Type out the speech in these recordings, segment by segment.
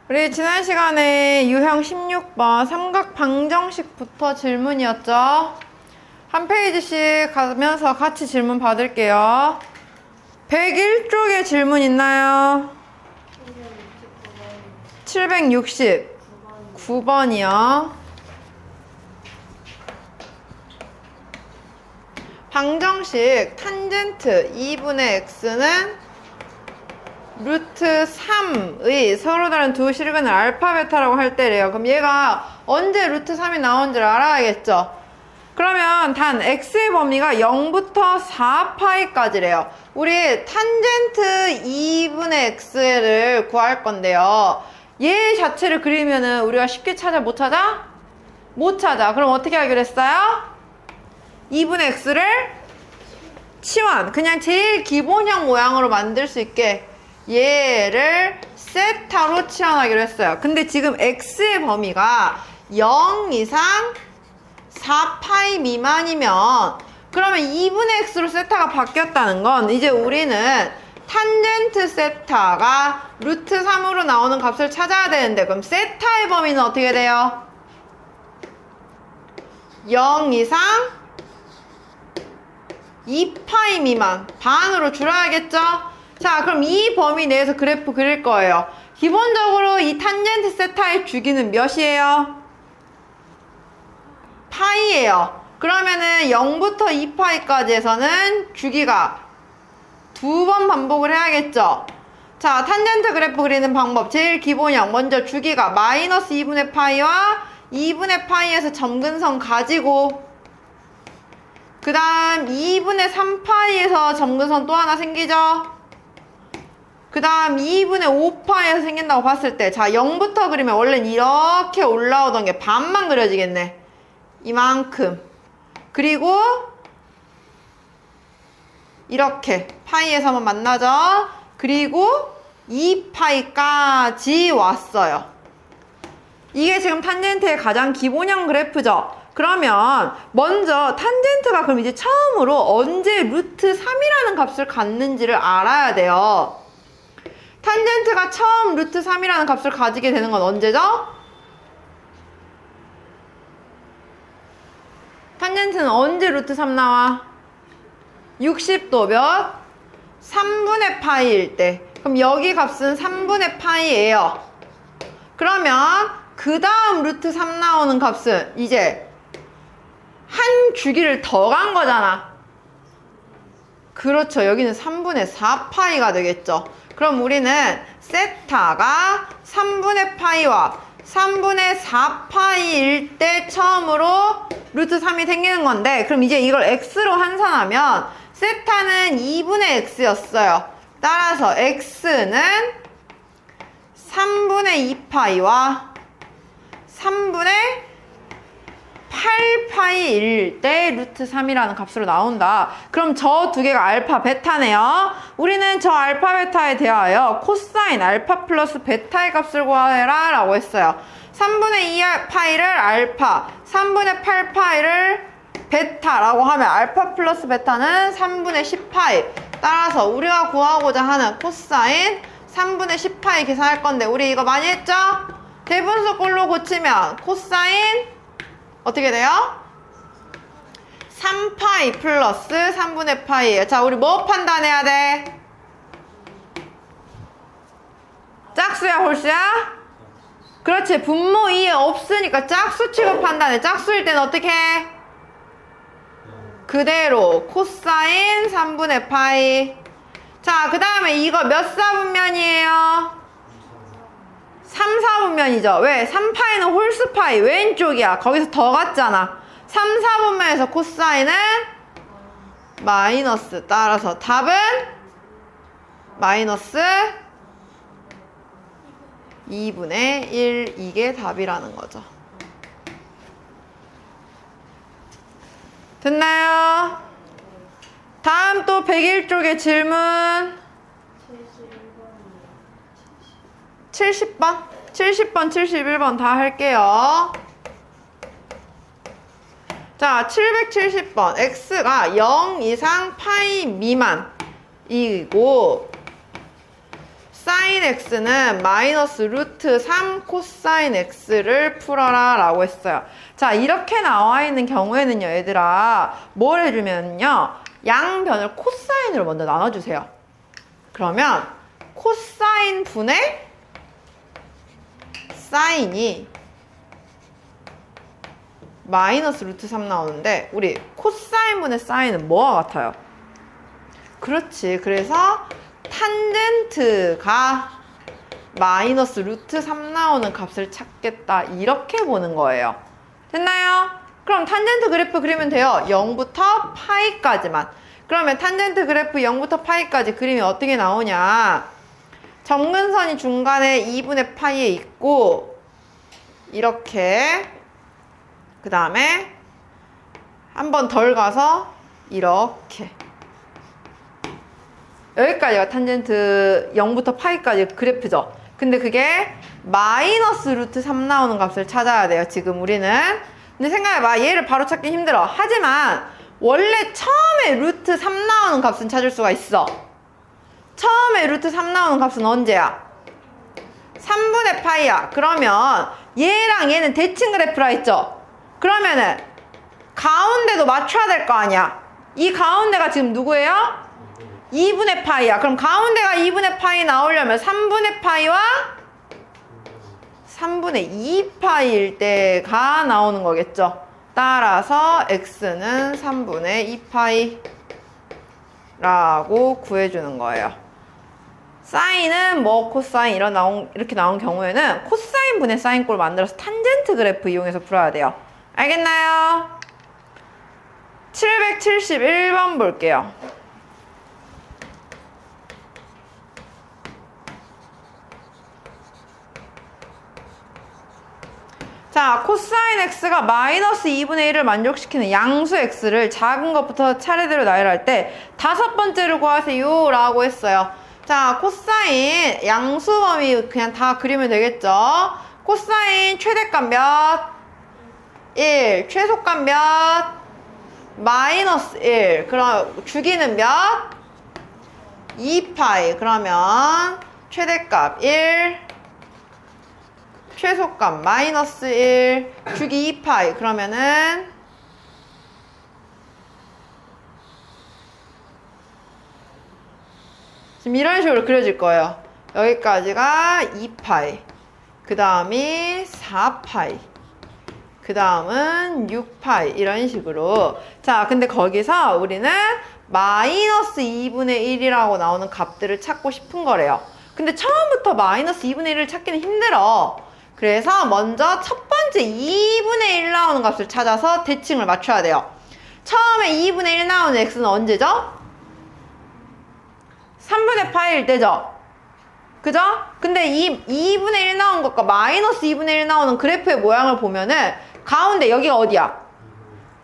우리 지난 시간에 유형 16번 삼각 방정식부터 질문이었죠? 한 페이지씩 가면서 같이 질문 받을게요. 101쪽에 질문 있나요? 769번이요. 방정식 탄젠트 2분의 x는 루트 3의 서로 다른 두 실근을 알파 베타라고 할 때래요. 그럼 얘가 언제 루트 3이 나온지를 알아야겠죠. 그러면 단 x의 범위가 0부터 4파이까지래요. 우리 탄젠트 2분의 x를 구할 건데요. 얘 자체를 그리면은 우리가 쉽게 찾아 못 찾아? 못 찾아. 그럼 어떻게 하기로 했어요? 2분의 x를 치환. 그냥 제일 기본형 모양으로 만들 수 있게 얘를 세타로 치환하기로 했어요. 근데 지금 x의 범위가 0 이상 4파이 미만이면 그러면 2분의 x로 세타가 바뀌었다는 건 이제 우리는 탄젠트 세타가 루트 3으로 나오는 값을 찾아야 되는데 그럼 세타의 범위는 어떻게 돼요? 0 이상 2파이 미만 반으로 줄여야겠죠? 자, 그럼 이 범위 내에서 그래프 그릴 거예요. 기본적으로 이 탄젠트 세타의 주기는 몇이에요? 파이예요. 그러면은 0부터 2파이까지에서는 주기가 두 번 반복을 해야겠죠? 자, 탄젠트 그래프 그리는 방법 제일 기본형. 먼저 주기가 마이너스 2분의 파이와 2분의 파이에서 점근선 가지고 그 다음 2분의 3파이에서 점근선 또 하나 생기죠? 그 다음 2분의 5파에서 생긴다고 봤을 때 자 0부터 그리면 원래는 이렇게 올라오던 게 반만 그려지겠네. 이만큼. 그리고 이렇게 파이에서만 만나죠. 그리고 2파이까지 왔어요. 이게 지금 탄젠트의 가장 기본형 그래프죠. 그러면 먼저 탄젠트가 그럼 이제 처음으로 언제 루트 3이라는 값을 갖는지를 알아야 돼요. 탄젠트가 처음 루트 3이라는 값을 가지게 되는 건 언제죠? 탄젠트는 언제 루트 3 나와? 60도 몇? 3분의 파이일 때. 그럼 여기 값은 3분의 파이예요. 그러면 그 다음 루트 3 나오는 값은 이제 한 주기를 더 간 거잖아. 그렇죠. 여기는 3분의 4파이가 되겠죠. 그럼 우리는 세타가 3분의 파이와 3분의 4파이일 때 처음으로 루트 3이 생기는 건데 그럼 이제 이걸 x로 환산하면 세타는 2분의 x였어요. 따라서 x는 3분의 2파이와 3분의 8파이일 때 루트 3이라는 값으로 나온다. 그럼 저 두 개가 알파, 베타네요. 우리는 저 알파, 베타에 대하여 코사인 알파 플러스 베타의 값을 구하라 라고 했어요. 3분의 2파이를 알파, 3분의 8파이를 베타라고 하면 알파 플러스 베타는 3분의 10파이. 따라서 우리가 구하고자 하는 코사인 3분의 10파이 계산할 건데 우리 이거 많이 했죠? 대분수 꼴로 고치면 코사인 어떻게 돼요? 3파이 플러스 3분의 파이예요. 자, 우리 뭐 판단해야 돼? 짝수야, 홀수야? 그렇지. 분모 2에 없으니까 짝수 취급 판단해. 짝수일 때는 어떻게 해? 그대로 코사인 3분의 파이. 자, 그 다음에 이거 몇 사분면이에요? 3, 4분면이죠. 왜? 3파이는 홀수파이 왼쪽이야. 거기서 더 갔잖아. 3, 4분면에서 코사인은 마이너스. 따라서 답은 마이너스 2분의 1 이게 답이라는 거죠. 됐나요? 다음 또 101쪽의 질문 70번? 70번, 71번 다 할게요. 자, 770번. x가 0 이상 파이 미만이고 사인 x는 마이너스 루트 3 코사인 x를 풀어라 라고 했어요. 자, 이렇게 나와 있는 경우에는요, 얘들아, 뭘 해주면요, 양변을 코사인으로 먼저 나눠주세요. 그러면 코사인 분의 사인이 마이너스 루트 3 나오는데, 우리 코사인 분의 사인은 뭐와 같아요? 그렇지. 그래서 탄젠트가 마이너스 루트 3 나오는 값을 찾겠다, 이렇게 보는 거예요. 됐나요? 그럼 탄젠트 그래프 그리면 돼요. 0부터 파이까지만. 그러면 탄젠트 그래프 0부터 파이까지 그리면 어떻게 나오냐, 점근선이 중간에 2분의 파이에 있고, 이렇게, 그 다음에 한 번 덜 가서 이렇게, 여기까지가 탄젠트 0부터 파이까지 그래프죠. 근데 그게 마이너스 루트 3 나오는 값을 찾아야 돼요, 지금 우리는. 근데 생각해봐, 얘를 바로 찾기 힘들어. 하지만 원래 처음에 루트 3 나오는 값은 찾을 수가 있어. 처음에 루트 3 나오는 값은 언제야? 3분의 파이야. 그러면 얘랑 얘는 대칭 그래프라 했죠. 그러면은 가운데도 맞춰야 될 거 아니야. 이 가운데가 지금 누구예요? 2분의 파이야. 그럼 가운데가 2분의 파이 나오려면 3분의 파이와 3분의 2파이일 때가 나오는 거겠죠. 따라서 x는 3분의 2파이라고 구해주는 거예요. 사인은 뭐 코사인 이렇게 나온 경우에는 코사인 분의 사인꼴 만들어서 탄젠트 그래프 이용해서 풀어야 돼요. 알겠나요? 771번 볼게요. 자, 코사인 x가 마이너스 2분의 1을 만족시키는 양수 x를 작은 것부터 차례대로 나열할 때 다섯 번째를 구하세요 라고 했어요. 자, 코사인 양수 범위 그냥 다 그리면 되겠죠. 코사인 최대값 몇? 1. 최소값 몇? 마이너스 1. 그럼 주기는 몇? 2파이. 그러면 최대값 1, 최소값 마이너스 1, 주기 2파이. 그러면은 지금 이런 식으로 그려질 거예요. 여기까지가 2파이, 그 다음이 4파이, 그 다음은 6파이, 이런 식으로. 자, 근데 거기서 우리는 마이너스 2분의 1이라고 나오는 값들을 찾고 싶은 거래요. 근데 처음부터 마이너스 2분의 1을 찾기는 힘들어. 그래서 먼저 첫 번째 2분의 1 나오는 값을 찾아서 대칭을 맞춰야 돼요. 처음에 2분의 1 나오는 x는 언제죠? 3분의 파이일 때죠? 그죠? 근데 이 2분의 1 나온 것과 마이너스 2분의 1 나오는 그래프의 모양을 보면은 가운데 여기가 어디야?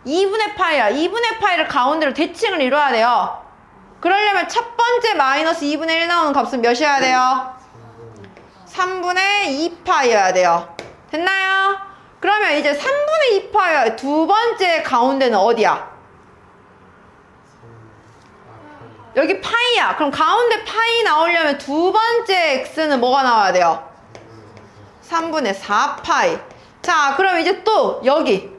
2분의 파이야. 2분의 파이를 가운데로 대칭을 이뤄야 돼요. 그러려면 첫 번째 마이너스 2분의 1 나오는 값은 몇이어야 돼요? 3분의 2파이여야 돼요. 됐나요? 그러면 이제 3분의 2파이와 두 번째 가운데는 어디야? 여기 파이야. 그럼 가운데 파이 나오려면 두 번째 x는 뭐가 나와야 돼요? 3분의 4파이. 자, 그럼 이제 또 여기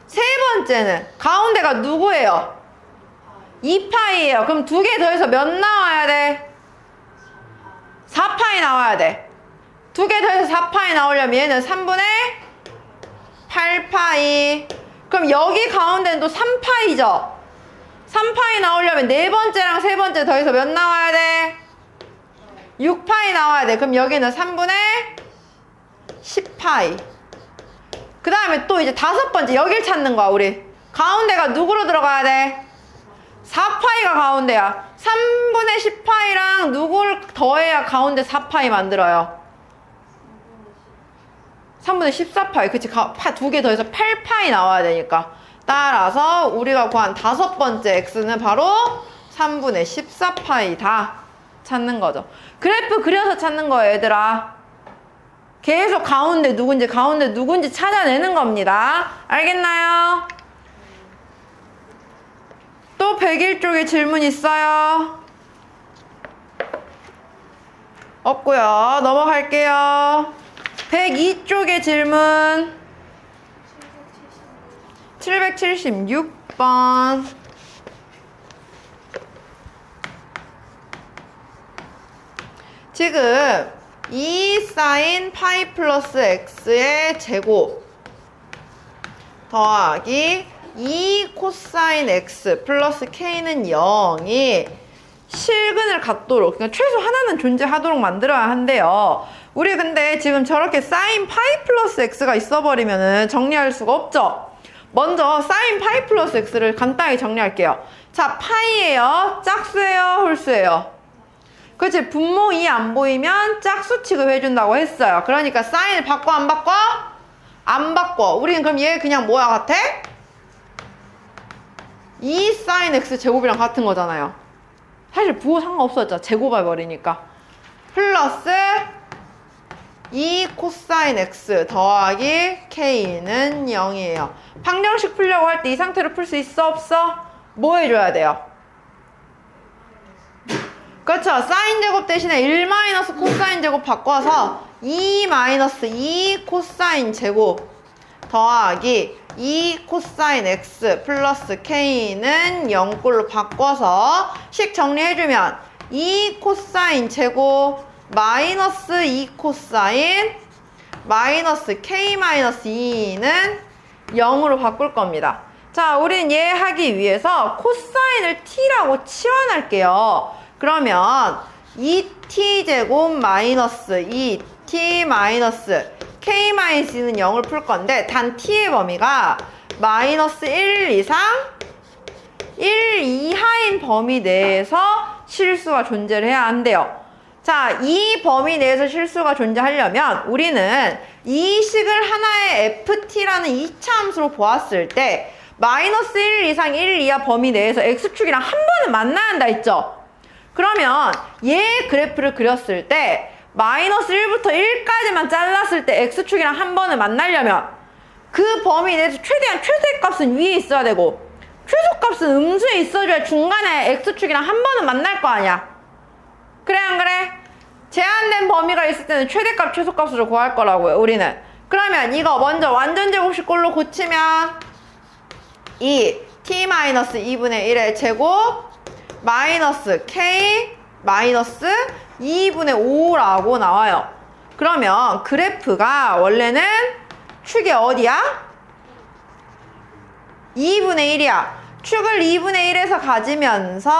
세 번째는 가운데가 누구예요? 2파이예요. 그럼 두 개 더해서 몇 나와야 돼? 4파이 나와야 돼. 두 개 더해서 4파이 나오려면 얘는 3분의 8파이. 그럼 여기 가운데는 또 3파이죠? 3파이 나오려면 네 번째랑 세 번째 더해서 몇 나와야 돼? 6파이 나와야 돼. 그럼 여기는 3분의 10파이. 그 다음에 또 이제 다섯 번째 여길 찾는 거야, 우리. 가운데가 누구로 들어가야 돼? 4파이가 가운데야. 3분의 10파이랑 누구를 더해야 가운데 4파이 만들어요? 3분의 14파이. 그치? 두 개 더해서 8파이 나와야 되니까. 따라서 우리가 구한 다섯 번째 x는 바로 3분의 14파이다 찾는 거죠. 그래프 그려서 찾는 거예요, 얘들아. 계속 가운데 누군지 찾아내는 겁니다. 알겠나요? 또 101쪽에 질문 있어요? 없고요. 넘어갈게요. 102쪽의 질문. 776번. 지금 2 사인 파이 플러스 x의 제곱 더하기 2 코사인 x 플러스 k는 0이 실근을 갖도록, 그러니까 최소 하나는 존재하도록 만들어야 한대요. 우리 근데 지금 저렇게 사인 파이 플러스 x가 있어버리면은 정리할 수가 없죠. 먼저 사인 파이 플러스 x를 간단히 정리할게요. 자, 파이예요? 짝수예요? 홀수예요? 그치, 분모 2 안 보이면 짝수 취급해준다고 했어요. 그러니까 사인을 바꿔 안 바꿔? 안 바꿔. 우리는 그럼 얘 그냥 뭐야 같아? 2 사인 x 제곱이랑 같은 거잖아요. 사실 부호 상관없었죠. 제곱해버리니까. 플러스 2 코사인 x 더하기 k는 0이에요. 방정식 풀려고 할 때 이 상태로 풀 수 있어 없어? 뭐 해줘야 돼요? 그렇죠. 사인 제곱 대신에 1 마이너스 코사인 제곱 바꿔서 2 마이너스 2 코사인 제곱 더하기 2 코사인 x 플러스 k는 0꼴로 바꿔서 식 정리해주면 2 코사인 제곱 마이너스 2 코사인 마이너스 k 마이너스 2는 0으로 바꿀 겁니다. 자, 우린 얘 하기 위해서 코사인을 t라고 치환할게요. 그러면 2t제곱 마이너스 2t 마이너스 k 마이너스는 0을 풀 건데 단 t의 범위가 마이너스 1 이상 1 이하인 범위 내에서 실수가 존재를 해야 한대요. 자, 이 범위 내에서 실수가 존재하려면 우리는 이 식을 하나의 ft라는 2차 함수로 보았을 때 마이너스 1 이상 1 이하 범위 내에서 x축이랑 한 번은 만나야 한다 했죠. 그러면 얘 그래프를 그렸을 때 마이너스 1부터 1까지만 잘랐을 때 x축이랑 한 번을 만나려면 그 범위 내에서 최대한 최소값은 위에 있어야 되고 최소값은 음수에 있어줘야 중간에 x축이랑 한 번은 만날 거 아니야. 그래 안 그래? 제한된 범위가 있을 때는 최대값 최소값으로 구할 거라고요. 우리는. 그러면 이거 먼저 완전 제곱식 꼴로 고치면 이 t-2분의 1의 제곱 마이너스 k 마이너스 2분의 5라고 나와요. 그러면 그래프가 원래는 축이 어디야? 2분의 1이야. 축을 2분의 1에서 가지면서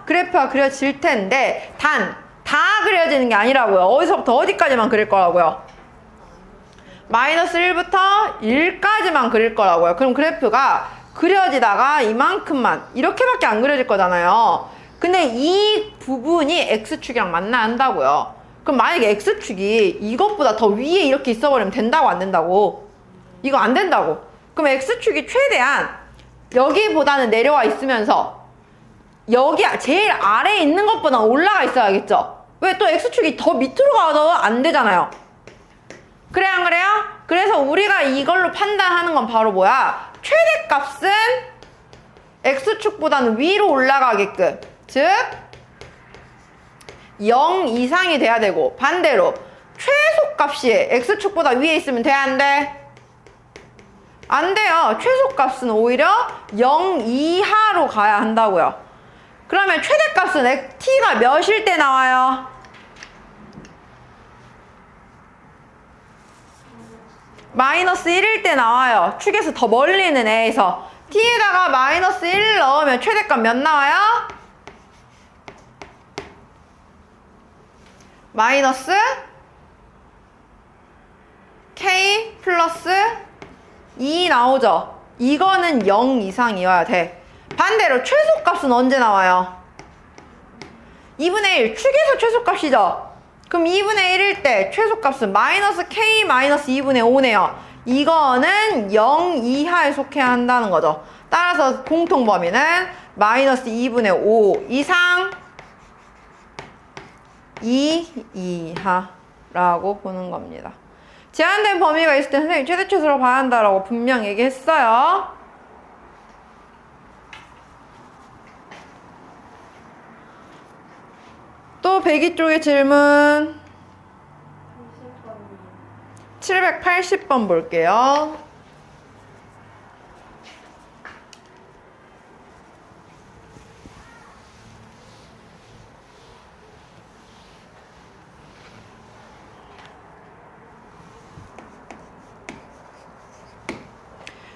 그래프가 그려질 텐데 단, 다 그려지는 게 아니라고요. 어디서부터 어디까지만 그릴 거라고요? 마이너스 1부터 1까지만 그릴 거라고요. 그럼 그래프가 그려지다가 이만큼만 이렇게밖에 안 그려질 거잖아요. 근데 이 부분이 x축이랑 만나야 한다고요. 그럼 만약에 x축이 이것보다 더 위에 이렇게 있어버리면 된다고 안 된다고? 이거 안 된다고. 그럼 x축이 최대한 여기보다는 내려와 있으면서 여기 제일 아래에 있는 것보다 올라가 있어야겠죠? 왜 또 x축이 더 밑으로 가도 안 되잖아요. 그래 안 그래요? 그래서 우리가 이걸로 판단하는 건 바로 뭐야? 최대값은 x축보다는 위로 올라가게끔, 즉 0 이상이 돼야 되고 반대로 최소값이 x축보다 위에 있으면 돼 안 돼? 안 돼요. 최소값은 오히려 0 이하로 가야 한다고요. 그러면 최대값은 t가 몇일 때 나와요? 마이너스 1일 때 나와요. 축에서 더 멀리 있는 애에서 t에다가 마이너스 1 넣으면 최대값 몇 나와요? 마이너스 k 플러스 2 나오죠. 이거는 0 이상이어야 돼. 반대로 최소값은 언제 나와요? 2분의 1 축에서 최소값이죠. 그럼 2분의 1일 때 최소값은 마이너스 k 마이너스 2분의 5네요. 이거는 0 이하에 속해야 한다는 거죠. 따라서 공통 범위는 마이너스 2분의 5 이상 2 이하라고 보는 겁니다. 제한된 범위가 있을 때 선생님이 최대 최소로 봐야 한다라고 분명 얘기했어요. 또 102쪽의 질문. 780번 볼게요.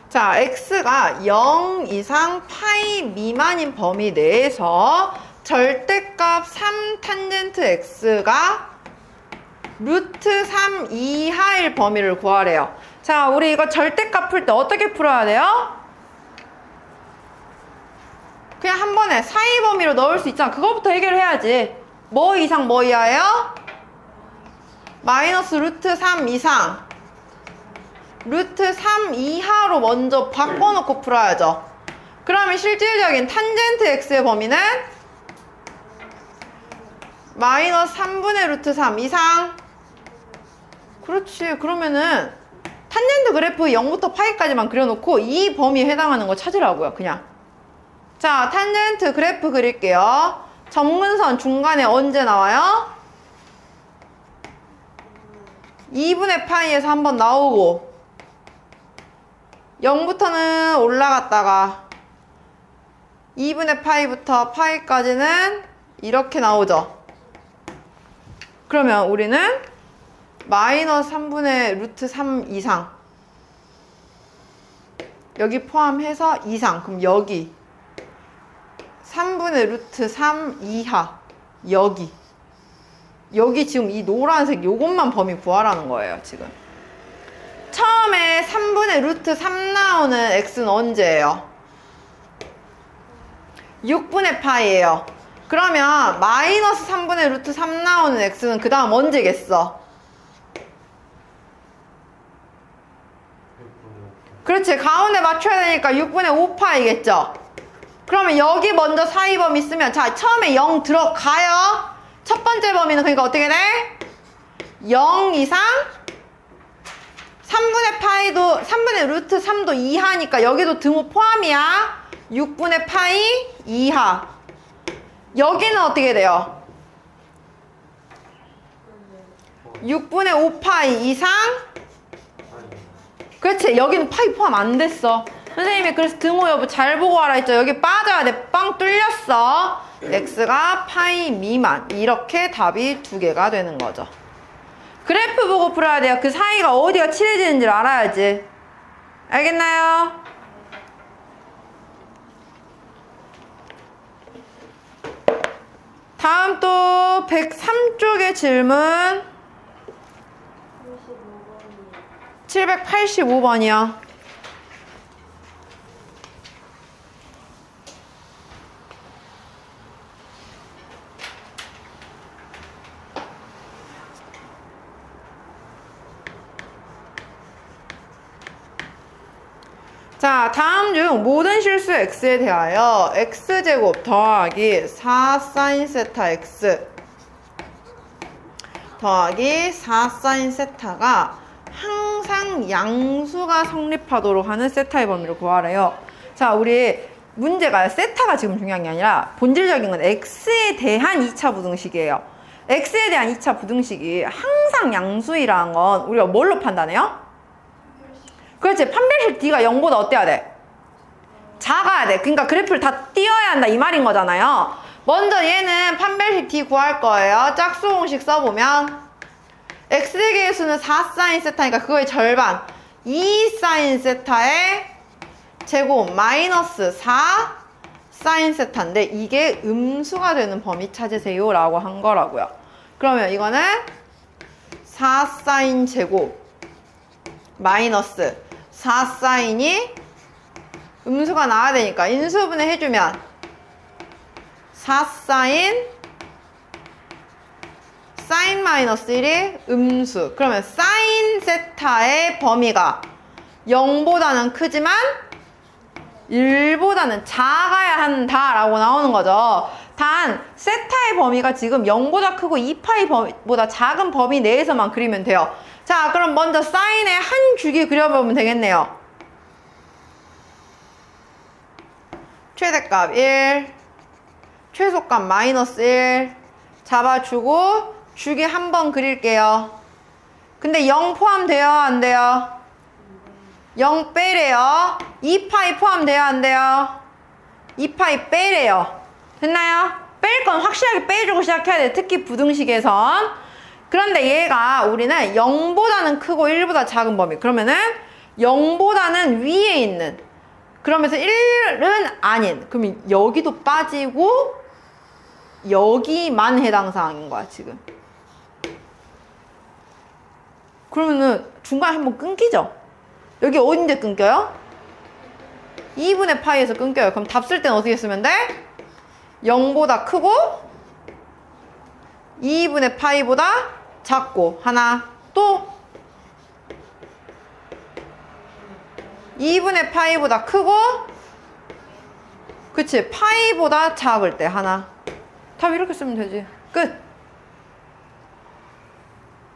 자, x가 0 이상 파이 미만인 범위 내에서 절대값 3 탄젠트 x가 루트 3 이하일 범위를 구하래요. 자, 우리 이거 절대값 풀 때 어떻게 풀어야 돼요? 그냥 한 번에 사이 범위로 넣을 수 있잖아. 그거부터 해결해야지. 뭐 이상 뭐 이하예요? 마이너스 루트 3 이상 루트 3 이하로 먼저 바꿔놓고 풀어야죠. 그러면 실질적인 탄젠트 x의 범위는 마이너스 3분의 루트 3 이상. 그렇지. 그러면은 탄젠트 그래프 0부터 파이까지만 그려놓고 이 범위에 해당하는 거 찾으라고요. 그냥. 자, 탄젠트 그래프 그릴게요. 점근선 중간에 언제 나와요? 2분의 파이에서 한번 나오고 0부터는 올라갔다가 2분의 파이부터 파이까지는 이렇게 나오죠. 그러면 우리는 마이너스 3분의 루트 3 이상 여기 포함해서 이상. 그럼 여기 3분의 루트 3 이하 여기 지금 이 노란색 요것만 범위 구하라는 거예요. 지금 처음에 3분의 루트 3 나오는 x는 언제예요? 6분의 파이예요. 그러면 마이너스 3분의 루트 3 나오는 x는 그 다음 언제겠어? 그렇지. 가운데 맞춰야 되니까 6분의 5파이겠죠? 그러면 여기 먼저 사이 범위 쓰면 자, 처음에 0 들어가요. 첫 번째 범위는 그러니까 어떻게 돼? 0 이상 3분의 파이도 3분의 루트 3도 이하니까 여기도 등호 포함이야. 6분의 파이 이하. 여기는 어떻게 돼요? 6분의 5파이 이상. 그렇지. 여기는 파이 포함 안 됐어. 선생님이 그래서 등호 여부 잘 보고 와라 했죠. 여기 빠져야 돼. 빵 뚫렸어. x가 파이 미만. 이렇게 답이 두 개가 되는 거죠. 그래프 보고 풀어야 돼요. 그 사이가 어디가 칠해지는지를 알아야지. 알겠나요? 다음 또 103쪽의 질문 785번이요. 자, 다음 중 모든 실수 x에 대하여 x제곱 더하기 4 사인 세타 x 더하기 4 사인 세타가 항상 양수가 성립하도록 하는 세타의 범위를 구하래요. 자, 우리 문제가 세타가 지금 중요한 게 아니라 본질적인 건 x에 대한 2차 부등식이에요. x에 대한 2차 부등식이 항상 양수이라는 건 우리가 뭘로 판단해요? 그렇지. 판별식 d가 0보다 어때야 돼? 작아야 돼. 그러니까 그래프를 다 띄어야 한다 이 말인 거잖아요. 먼저 얘는 판별식 d 구할 거예요. 짝수 공식 써보면 x의 개수는 4 사인 세타니까 그거의 절반 2 사인 세타의 제곱 마이너스 4 사인 세타인데 이게 음수가 되는 범위 찾으세요 라고 한 거라고요. 그러면 이거는 4 사인 제곱 마이너스 4 사인이 음수가 나와야 되니까 인수분해 해주면 4 사인 사인 마이너스 1이 음수. 그러면 사인 세타의 범위가 0보다는 크지만 1보다는 작아야 한다라고 나오는 거죠. 단 세타의 범위가 지금 0보다 크고 2파이보다 작은 범위 내에서만 그리면 돼요. 자, 그럼 먼저 사인의 한 줄기 그려보면 되겠네요. 최대값 1, 최소값 마이너스 1 잡아주고 주기 한 번 그릴게요. 근데 0 포함돼요? 안 돼요? 0 빼래요. 2파이 포함돼요? 안 돼요? 2파이 빼래요. 됐나요? 뺄 건 확실하게 빼주고 시작해야 돼. 특히 부등식에선. 그런데 얘가 우리는 0보다는 크고 1보다 작은 범위. 그러면은 0보다는 위에 있는. 그러면서 1은 아닌. 그럼 여기도 빠지고 여기만 해당 사항인 거야, 지금. 그러면은 중간에 한번 끊기죠? 여기 어딘데 끊겨요? 2분의 파이에서 끊겨요. 그럼 답 쓸 때는 어떻게 쓰면 돼? 0보다 크고 2분의 파이보다 작고 하나 또 2분의 파이보다 크고 그치 파이보다 작을 때 하나 답 이렇게 쓰면 되지. 끝.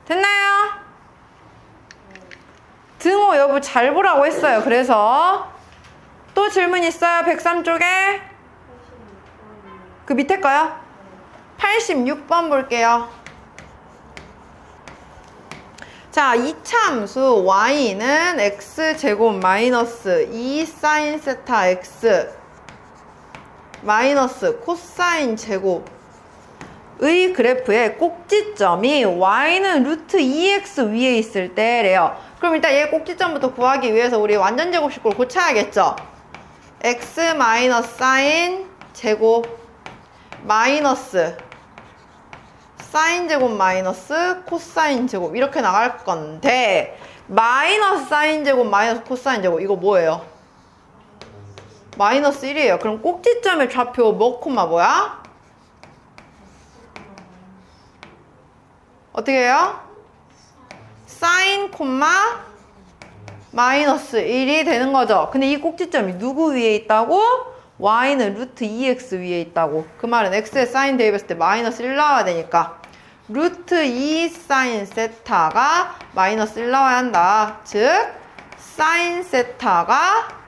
됐나요? 등호 여부 잘 보라고 했어요. 그래서 또 질문 있어요? 103쪽에 그 밑에 거요? 86번 볼게요. 자, 이차함수 y는 x제곱 마이너스 2 사인 세타 x 마이너스 코사인 제곱의 그래프의 꼭지점이 y는 루트 2x 위에 있을 때래요. 그럼 일단 얘 꼭지점부터 구하기 위해서 우리 완전 제곱식으로 고쳐야겠죠? x 마이너스 사인 제곱 마이너스 사인 제곱 마이너스 코사인 제곱 이렇게 나갈 건데 마이너스 사인 제곱 마이너스 코사인 제곱 이거 뭐예요? 마이너스 1이에요. 그럼 꼭지점의 좌표 뭐 콤마 뭐야? 어떻게 해요? 사인 콤마 마이너스 1이 되는 거죠. 근데 이 꼭지점이 누구 위에 있다고? y는 루트 2x 위에 있다고. 그 말은 x의 사인 대입했을 때 마이너스 1 나와야 되니까 루트 2 사인 세타가 마이너스 1 나와야 한다. 즉 사인 세타가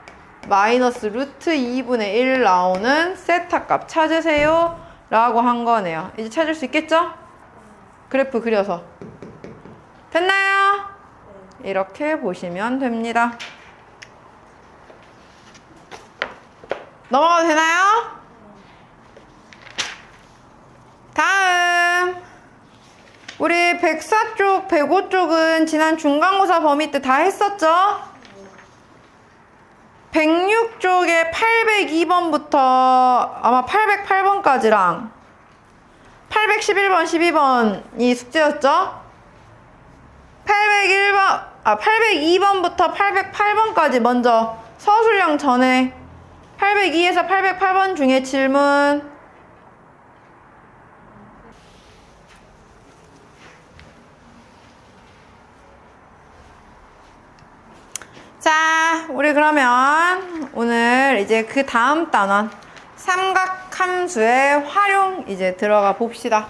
마이너스 루트 2분의 1 나오는 세타 값 찾으세요 라고 한 거네요. 이제 찾을 수 있겠죠? 그래프 그려서 됐나요? 이렇게 보시면 됩니다. 넘어가도 되나요? 다음 우리 104쪽, 105쪽은 지난 중간고사 범위 때 다 했었죠? 106쪽에 802번부터 아마 808번까지랑 811번, 12번이 숙제였죠? 802번부터 808번까지 먼저 서술형 전에 802에서 808번 중에 질문 자, 우리 그러면 오늘 이제 그 다음 단원 삼각함수의 활용 이제 들어가 봅시다.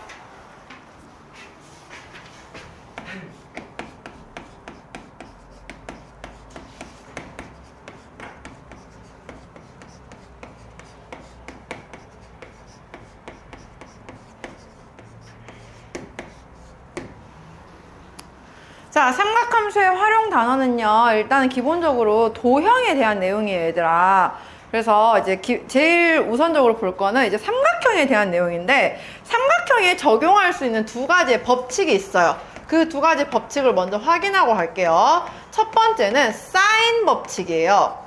자, 삼각함수의 활용 단어는요, 일단 기본적으로 도형에 대한 내용이에요, 얘들아. 그래서 이제 제일 우선적으로 볼 거는 이제 삼각형에 대한 내용인데, 삼각형에 적용할 수 있는 두 가지의 법칙이 있어요. 그 두 가지 법칙을 먼저 확인하고 갈게요. 첫 번째는 사인 법칙이에요.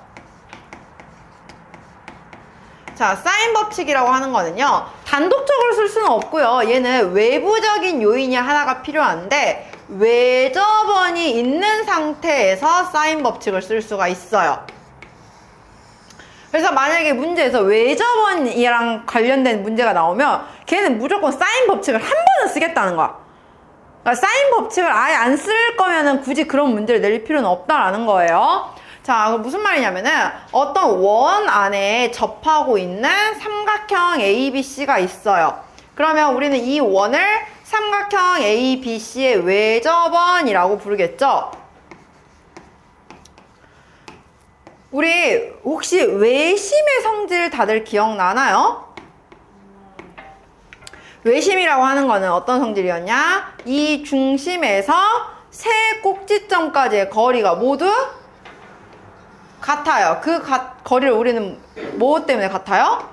자, 사인 법칙이라고 하는 거는요, 단독적으로 쓸 수는 없고요. 얘는 외부적인 요인이 하나가 필요한데, 외접원이 있는 상태에서 사인 법칙을 쓸 수가 있어요. 그래서 만약에 문제에서 외접원이랑 관련된 문제가 나오면 걔는 무조건 사인 법칙을 한 번은 쓰겠다는 거야. 그러니까 사인 법칙을 아예 안 쓸 거면은 굳이 그런 문제를 내릴 필요는 없다라는 거예요. 자, 무슨 말이냐면은 어떤 원 안에 접하고 있는 삼각형 ABC가 있어요. 그러면 우리는 이 원을 삼각형 ABC의 외접원이라고 부르겠죠? 우리 혹시 외심의 성질 다들 기억나나요? 외심이라고 하는 거는 어떤 성질이었냐? 이 중심에서 세 꼭지점까지의 거리가 모두 같아요. 그 거리를 우리는 뭐 때문에 같아요?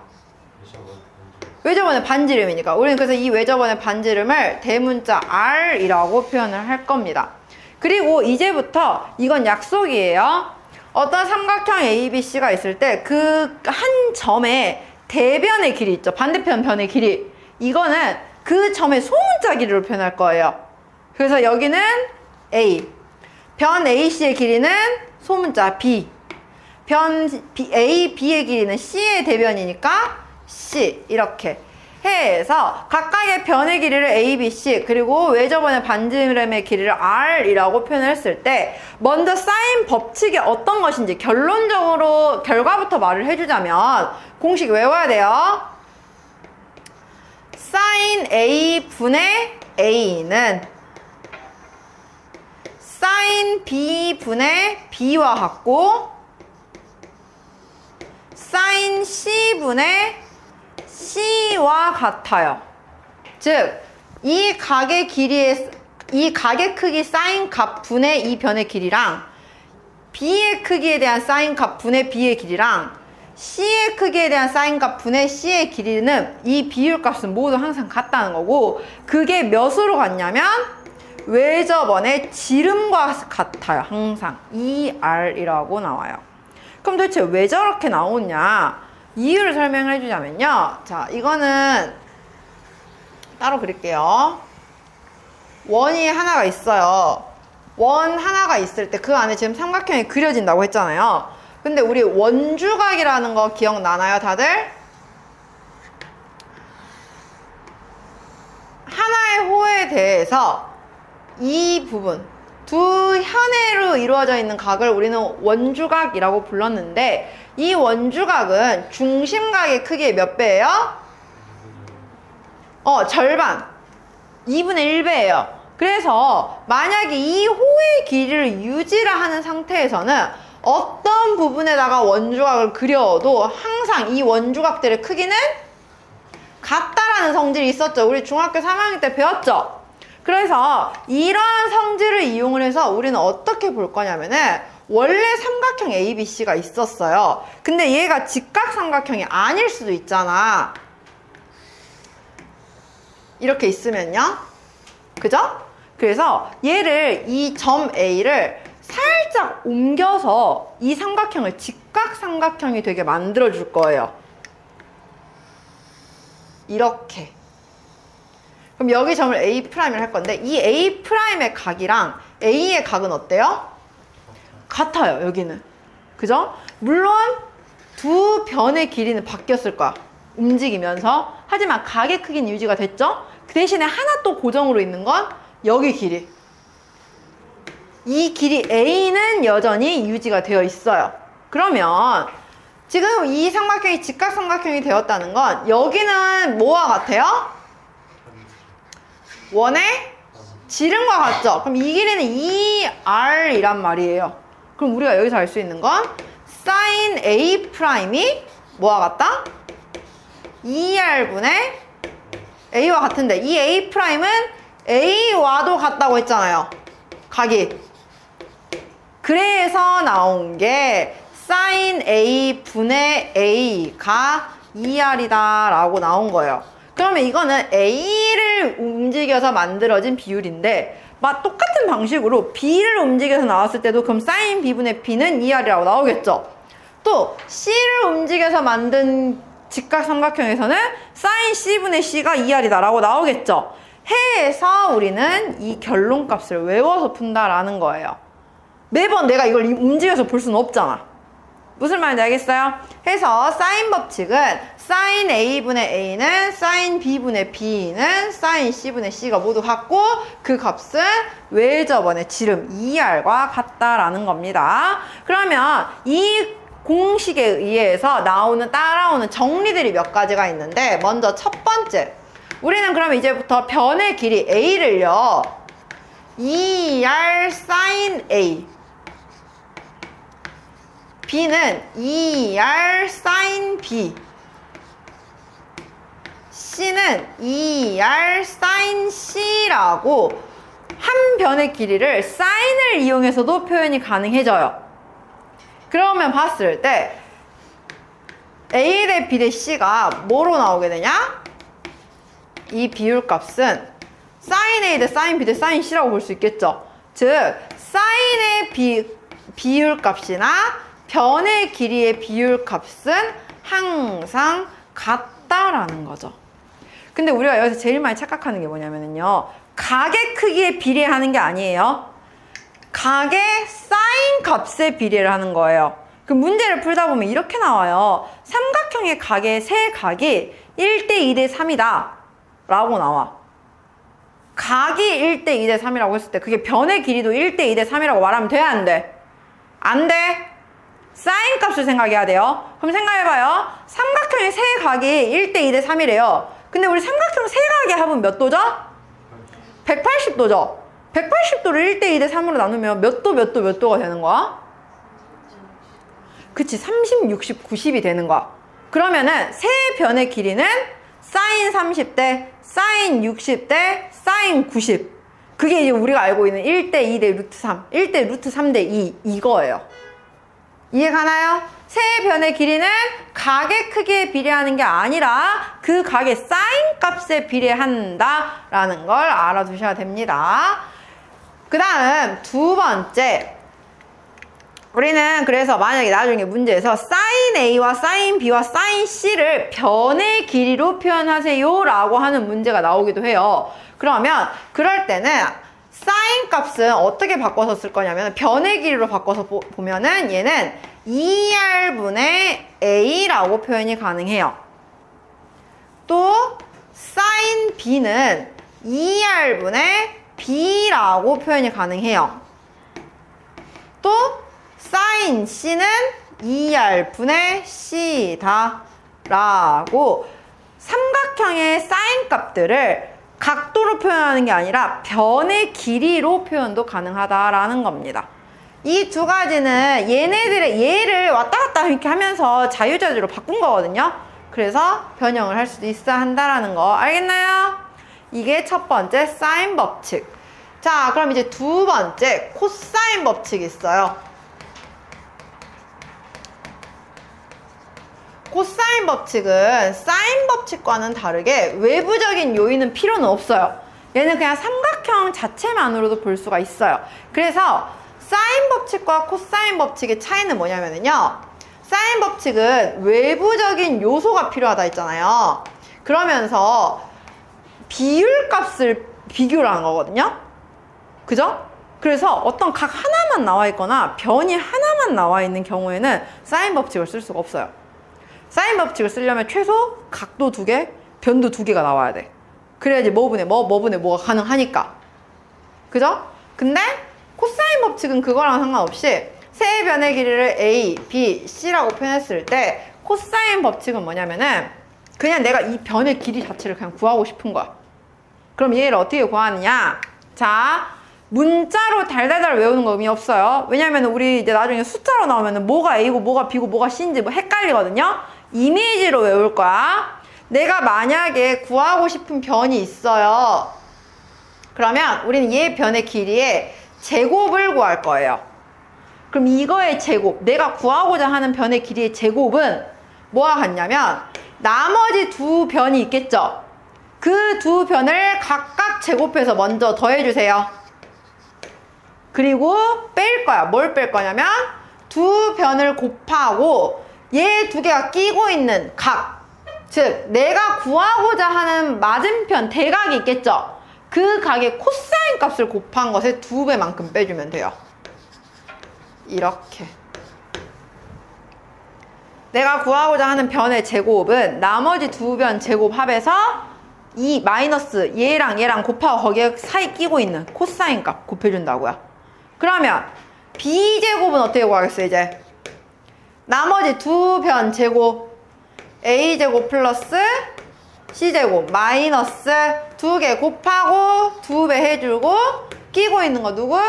외접원의 반지름이니까. 우리는 그래서 이 외접원의 반지름을 대문자 R이라고 표현을 할 겁니다. 그리고 이제부터 이건 약속이에요. 어떤 삼각형 ABC가 있을 때 그 한 점에 대변의 길이 있죠. 반대편 변의 길이. 이거는 그 점의 소문자 길이로 표현할 거예요. 그래서 여기는 A. 변 AC의 길이는 소문자 B. 변 A, B의 길이는 C의 대변이니까 C. 이렇게 해서 각각의 변의 길이를 A, B, C 그리고 외접원의 반지름의 길이를 R이라고 표현을 했을 때 먼저 사인 법칙이 어떤 것인지 결론적으로 결과부터 말을 해주자면 공식 외워야 돼요. 사인 A 분의 A는 사인 B 분의 B와 같고 사인 C 분의 C와 같아요. 즉, 이 각의 크기 사인 값 분의 이 변의 길이랑 B의 크기에 대한 사인 값 분의 B의 길이랑 C의 크기에 대한 사인 값 분의 C의 길이는 이 비율 값은 모두 항상 같다는 거고 그게 몇으로 같냐면 외접원의 지름과 같아요. 항상 ER이라고 나와요. 그럼 도대체 왜 저렇게 나오냐? 이유를 설명을 해주자면요. 자, 이거는 따로 그릴게요. 원이 하나가 있어요. 원 하나가 있을 때 그 안에 지금 삼각형이 그려진다고 했잖아요. 근데 우리 원주각이라는 거 기억나나요, 다들? 하나의 호에 대해서 이 부분, 두 현해로 이루어져 있는 각을 우리는 원주각이라고 불렀는데 이 원주각은 중심각의 크기의 몇 배예요? 절반. 2분의 1배예요. 그래서 만약에 이 호의 길이를 유지를 하는 상태에서는 어떤 부분에다가 원주각을 그려도 항상 이 원주각들의 크기는 같다라는 성질이 있었죠. 우리 중학교 3학년 때 배웠죠? 그래서 이러한 성질을 이용을 해서 우리는 어떻게 볼 거냐면은 원래 삼각형 ABC가 있었어요. 근데 얘가 직각삼각형이 아닐 수도 있잖아. 이렇게 있으면요. 그죠? 그래서 얘를 이 점 A를 살짝 옮겨서 이 삼각형을 직각삼각형이 되게 만들어 줄 거예요. 이렇게. 그럼 여기 점을 A'을 할 건데 이 A'의 각이랑 A의 각은 어때요? 같아요. 여기는. 그죠? 물론 두 변의 길이는 바뀌었을 거야. 움직이면서. 하지만 각의 크기는 유지가 됐죠? 그 대신에 하나 또 고정으로 있는 건 여기 길이. 이 길이 A는 여전히 유지가 되어 있어요. 그러면 지금 이 삼각형이 직각삼각형이 되었다는 건 여기는 뭐와 같아요? 원의 지름과 같죠? 그럼 이 길이는 2R이란 말이에요. 그럼 우리가 여기서 알 수 있는 건 sin A'이 뭐와 같다? 2R분의 A와 같은데 이 A'은 A와도 같다고 했잖아요. 각이. 그래서 나온 게 sin A 분의 A가 2R이다 라고 나온 거예요. 그러면 이거는 A를 움직여서 만들어진 비율인데 똑같은 방식으로 B를 움직여서 나왔을 때도 그럼 sin B분의 B는 2R이라고 나오겠죠. 또 C를 움직여서 만든 직각삼각형에서는 sin C분의 C가 2R이다 라고 나오겠죠. 해서 우리는 이 결론값을 외워서 푼다라는 거예요. 매번 내가 이걸 움직여서 볼 수는 없잖아. 무슨 말인지 알겠어요? 해서 사인 법칙은 sin A분의 A는 sin B분의 B는 sin C분의 C가 모두 같고 그 값은 외접원의 지름 2R과 같다라는 겁니다. 그러면 이 공식에 의해서 따라오는 정리들이 몇 가지가 있는데 먼저 첫 번째 우리는 그럼 이제부터 변의 길이 A를요 2R sin A B는 2R sin B C는 2R sin C라고 한 변의 길이를 사인을 이용해서도 표현이 가능해져요. 그러면 봤을 때 A 대 B 대 C가 뭐로 나오게 되냐? 이 비율값은 사인 A 대 사인 B 대 사인 C라고 볼 수 있겠죠. 즉 사인의 비율값이나 변의 길이의 비율값은 항상 같다라는 거죠. 근데 우리가 여기서 제일 많이 착각하는 게 뭐냐면요, 각의 크기에 비례하는 게 아니에요. 각의 사인 값에 비례를 하는 거예요. 그 문제를 풀다 보면 이렇게 나와요. 삼각형의 각의 세 각이 1대 2대 3이다 라고 나와. 각이 1대 2대 3이라고 했을 때 그게 변의 길이도 1대 2대 3이라고 말하면 돼, 안 돼? 안 돼. 사인 값을 생각해야 돼요. 그럼 생각해봐요. 삼각형의 세 각이 1대 2대 3이래요. 근데 우리 삼각형 세 각의 합은 몇 도죠? 180도죠. 180도를 1대 2대 3으로 나누면 몇 도가 되는 거야? 그치, 30, 60, 90이 되는 거야. 그러면은 세 변의 길이는 사인 30대, 사인 60대, 사인 90. 그게 이제 우리가 알고 있는 1대 2대 루트 3, 1대 루트 3대 2 이거예요. 이해가나요? 세 변의 길이는 각의 크기에 비례하는 게 아니라 그 각의 사인 값에 비례한다라는 걸 알아두셔야 됩니다. 그 다음 두 번째, 우리는 그래서 만약에 나중에 문제에서 사인 A와 사인 B와 사인 C를 변의 길이로 표현하세요 라고 하는 문제가 나오기도 해요. 그러면 그럴 때는 사인 값은 어떻게 바꿔서 쓸 거냐면 변의 길이로 바꿔서 보면은 얘는 2R분의 A라고 표현이 가능해요. 또 사인 B는 2R분의 B라고 표현이 가능해요. 또 사인 C는 2R분의 C다 라고 삼각형의 사인 값들을 각도로 표현하는 게 아니라 변의 길이로 표현도 가능하다라는 겁니다. 이 두 가지는 얘를 왔다 갔다 이렇게 하면서 자유자재로 바꾼 거거든요. 그래서 변형을 할 수도 있어야 한다라는 거 알겠나요? 이게 첫 번째 사인 법칙. 자, 그럼 이제 두 번째 코사인 법칙이 있어요. 코사인 법칙은 사인 법칙과는 다르게 외부적인 요인은 필요는 없어요. 얘는 그냥 삼각형 자체만으로도 볼 수가 있어요. 그래서 사인 법칙과 코사인 법칙의 차이는 뭐냐면요, 사인 법칙은 외부적인 요소가 필요하다 했잖아요. 그러면서 비율값을 비교를 하는 거거든요. 그죠? 그래서 어떤 각 하나만 나와 있거나 변이 하나만 나와 있는 경우에는 사인 법칙을 쓸 수가 없어요. 사인 법칙을 쓰려면 최소 각도 2개, 변도 2개가 나와야 돼. 그래야지 뭐분의 뭐가 가능하니까. 그죠? 근데 코사인 법칙은 그거랑 상관없이 세 변의 길이를 A, B, C라고 표현했을 때 코사인 법칙은 뭐냐면은 그냥 내가 이 변의 길이 자체를 그냥 구하고 싶은 거야. 그럼 얘를 어떻게 구하느냐? 자, 문자로 달달달 외우는 거 의미 없어요. 왜냐면 우리 이제 나중에 숫자로 나오면은 뭐가 A고 뭐가 B고 뭐가 C인지 뭐 헷갈리거든요. 이미지로 외울 거야. 내가 만약에 구하고 싶은 변이 있어요. 그러면 우리는 얘 변의 길이의 제곱을 구할 거예요. 그럼 이거의 제곱, 내가 구하고자 하는 변의 길이의 제곱은 뭐와 같냐면 나머지 두 변이 있겠죠? 그 두 변을 각각 제곱해서 먼저 더해주세요. 그리고 뺄 거야. 뭘 뺄 거냐면 두 변을 곱하고 얘 두 개가 끼고 있는 각, 즉 내가 구하고자 하는 맞은편 대각이 있겠죠? 그 각의 코사인 값을 곱한 것의 2배만큼 빼주면 돼요. 이렇게. 내가 구하고자 하는 변의 제곱은 나머지 두 변 제곱 합해서 이 마이너스 얘랑 얘랑 곱하고 거기에 사이 끼고 있는 코사인 값 곱해준다고요. 그러면 B제곱은 어떻게 구하겠어요, 이제? 나머지 두 변 제곱 A제곱 플러스 C제곱 마이너스 2개 곱하고 2배 해주고 끼고 있는 거 누구?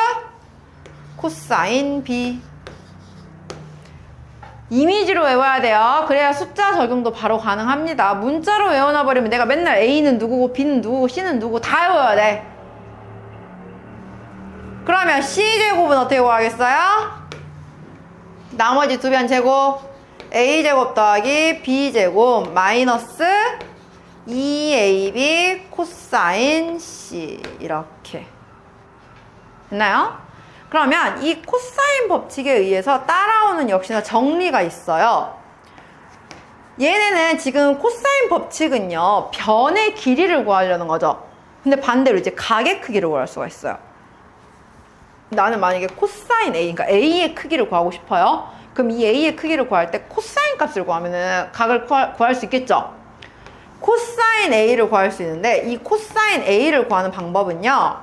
코사인 B. 이미지로 외워야 돼요. 그래야 숫자 적용도 바로 가능합니다. 문자로 외워놔버리면 내가 맨날 A는 누구고 B는 누구고 C는 누구고 다 외워야 돼. 그러면 C제곱은 어떻게 구하겠어요? 나머지 두 변 제곱 A제곱 더하기 B제곱 마이너스 2AB 코사인 C 이렇게 됐나요? 그러면 이 코사인 법칙에 의해서 따라오는 역시나 정리가 있어요. 얘네는 지금 코사인 법칙은요, 변의 길이를 구하려는 거죠. 근데 반대로 이제 각의 크기를 구할 수가 있어요. 나는 만약에 코사인 A, 그러니까 A의 크기를 구하고 싶어요. 그럼 이 A의 크기를 구할 때 코사인 값을 구하면은 각을 구할 수 있겠죠? 코사인 A를 구할 수 있는데 이 코사인 A를 구하는 방법은요,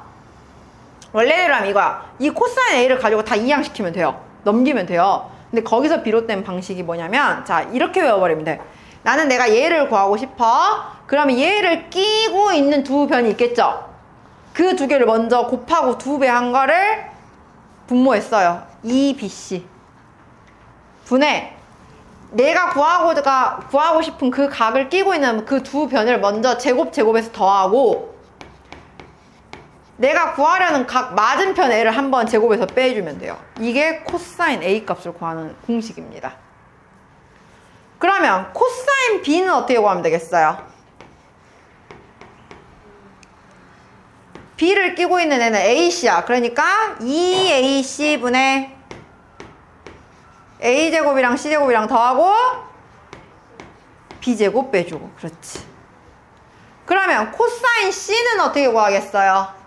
원래대로 하면 이거야. 이 코사인 A를 가지고 다 이항시키면 돼요. 넘기면 돼요. 근데 거기서 비롯된 방식이 뭐냐면, 자, 이렇게 외워버리면 돼. 나는 내가 얘를 구하고 싶어. 그러면 얘를 끼고 있는 두 변이 있겠죠? 그 두 개를 먼저 곱하고 2배 한 거를 분모했어요. 2BC. 분의 내가 구하고 싶은 그 각을 끼고 있는 그 두 변을 먼저 제곱에서 더하고, 내가 구하려는 각 맞은편 L을 한번 제곱에서 빼주면 돼요. 이게 코사인 A 값을 구하는 공식입니다. 그러면 코사인 B는 어떻게 구하면 되겠어요? B를 끼고 있는 애는 AC야. 그러니까 2AC분의 A제곱이랑 C제곱이랑 더하고 B제곱 빼주고. 그렇지. 그러면 코사인 C는 어떻게 구하겠어요?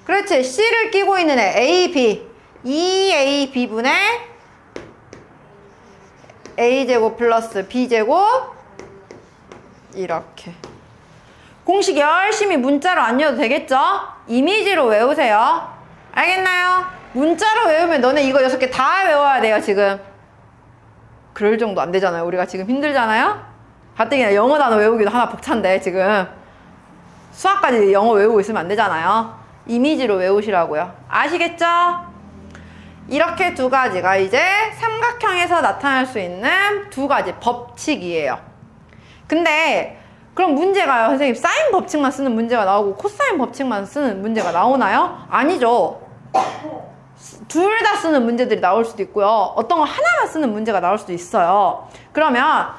그렇지. C를 끼고 있는 애 AB 2AB분의 A제곱 플러스 B제곱 이렇게. 공식 열심히 문자로 안 외워도 되겠죠? 이미지로 외우세요. 알겠나요? 문자로 외우면 너네 이거 6개 다 외워야 돼요. 지금 그럴 정도 안 되잖아요. 우리가 지금 힘들잖아요. 가뜩이나 영어 단어 외우기도 하나 벅찬데 지금 수학까지 영어 외우고 있으면 안 되잖아요. 이미지로 외우시라고요. 아시겠죠? 이렇게 두 가지가 이제 삼각형에서 나타날 수 있는 두 가지 법칙이에요. 근데 그럼 문제가요, 선생님, 사인 법칙만 쓰는 문제가 나오고 코사인 법칙만 쓰는 문제가 나오나요? 아니죠. 둘 다 쓰는 문제들이 나올 수도 있고요. 어떤 거 하나만 쓰는 문제가 나올 수도 있어요. 그러면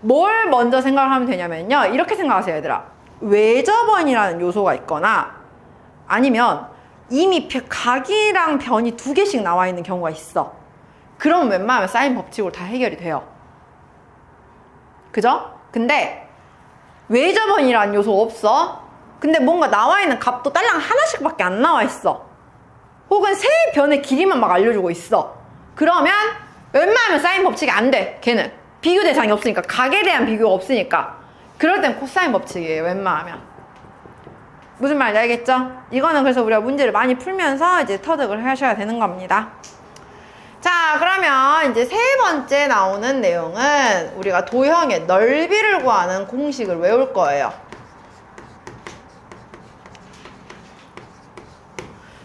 뭘 먼저 생각을 하면 되냐면요, 이렇게 생각하세요, 얘들아. 외접원이라는 요소가 있거나 아니면 이미 각이랑 변이 2개씩 나와 있는 경우가 있어. 그럼 웬만하면 사인 법칙으로 다 해결이 돼요. 그죠? 근데 외접원이라는 요소 없어. 근데 뭔가 나와 있는 값도 딸랑 하나씩밖에 안 나와 있어. 혹은 세 변의 길이만 막 알려주고 있어. 그러면 웬만하면 사인 법칙이 안 돼. 걔는 비교 대상이 없으니까, 각에 대한 비교가 없으니까. 그럴 땐 코사인 법칙이에요, 웬만하면. 무슨 말인지 알겠죠? 이거는 그래서 우리가 문제를 많이 풀면서 이제 터득을 하셔야 되는 겁니다. 자, 그러면 이제 세 번째 나오는 내용은 우리가 도형의 넓이를 구하는 공식을 외울 거예요.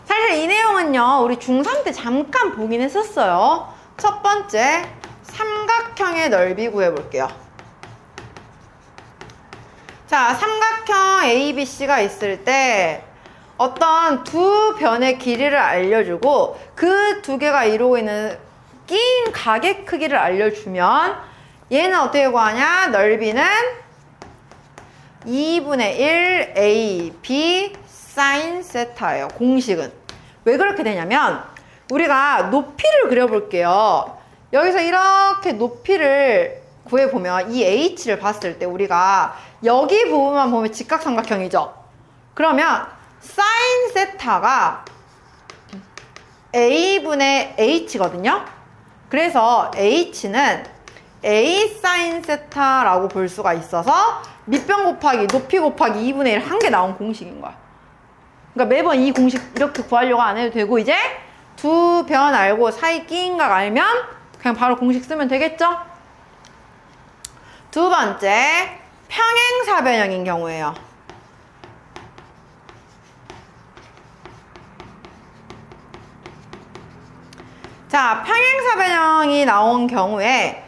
사실 이 내용은요, 우리 중3 때 잠깐 보긴 했었어요. 첫 번째, 삼각형의 넓이 구해볼게요. 자, 삼각형 ABC가 있을 때 어떤 두 변의 길이를 알려주고 그 두 개가 이루고 있는 낀 각의 크기를 알려주면 얘는 어떻게 구하냐? 넓이는 2분의 1 AB sin 세타예요. 공식은. 왜 그렇게 되냐면 우리가 높이를 그려볼게요. 여기서 이렇게 높이를 구해보면 이 H를 봤을 때 우리가 여기 부분만 보면 직각삼각형이죠. 그러면 sin 세타가 A분의 H거든요. 그래서 H는 A sin 세타라고 볼 수가 있어서 밑변 곱하기 높이 곱하기 2분의 1 한 개 나온 공식인 거야. 그러니까 매번 이 공식 이렇게 구하려고 안 해도 되고, 이제 두 변 알고 사이 끼인 각 알면 그냥 바로 공식 쓰면 되겠죠? 두 번째, 평행사변형인 경우에요. 자, 평행사변형이 나온 경우에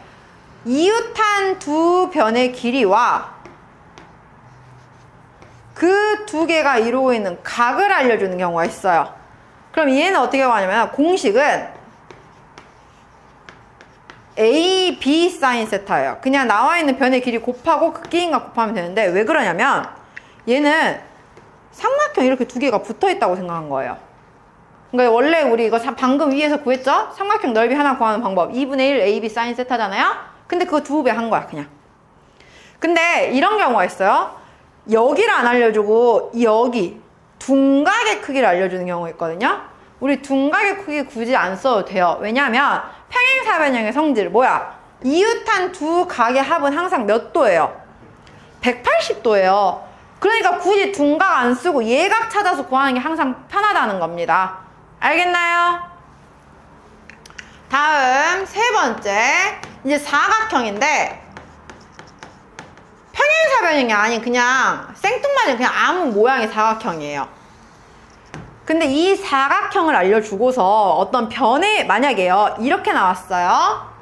이웃한 두 변의 길이와 그 두 개가 이루고 있는 각을 알려주는 경우가 있어요. 그럼 얘는 어떻게 구하냐면 공식은 A, B 사인 세타예요. 그냥 나와 있는 변의 길이 곱하고 극기인과 곱하면 되는데 왜 그러냐면 얘는 삼각형 이렇게 두 개가 붙어 있다고 생각한 거예요. 그러니까 원래 우리 이거 방금 위에서 구했죠? 삼각형 넓이 하나 구하는 방법 2분의 1 AB 사인 세타잖아요? 근데 그거 2배 한 거야 그냥. 근데 이런 경우가 있어요. 여기를 안 알려주고 여기 둔각의 크기를 알려주는 경우가 있거든요. 우리 둔각의 크기 굳이 안 써도 돼요. 왜냐하면 평행사변형의 성질 뭐야? 이웃한 두 각의 합은 항상 몇 도예요? 180도예요. 그러니까 굳이 둔각 안 쓰고 예각 찾아서 구하는 게 항상 편하다는 겁니다. 알겠나요? 다음 세 번째 이제 사각형인데 평행사변형이 아닌 그냥 생뚱맞은 그냥 아무 모양의 사각형이에요. 근데 이 사각형을 알려주고서 어떤 변에 만약에요 이렇게 나왔어요.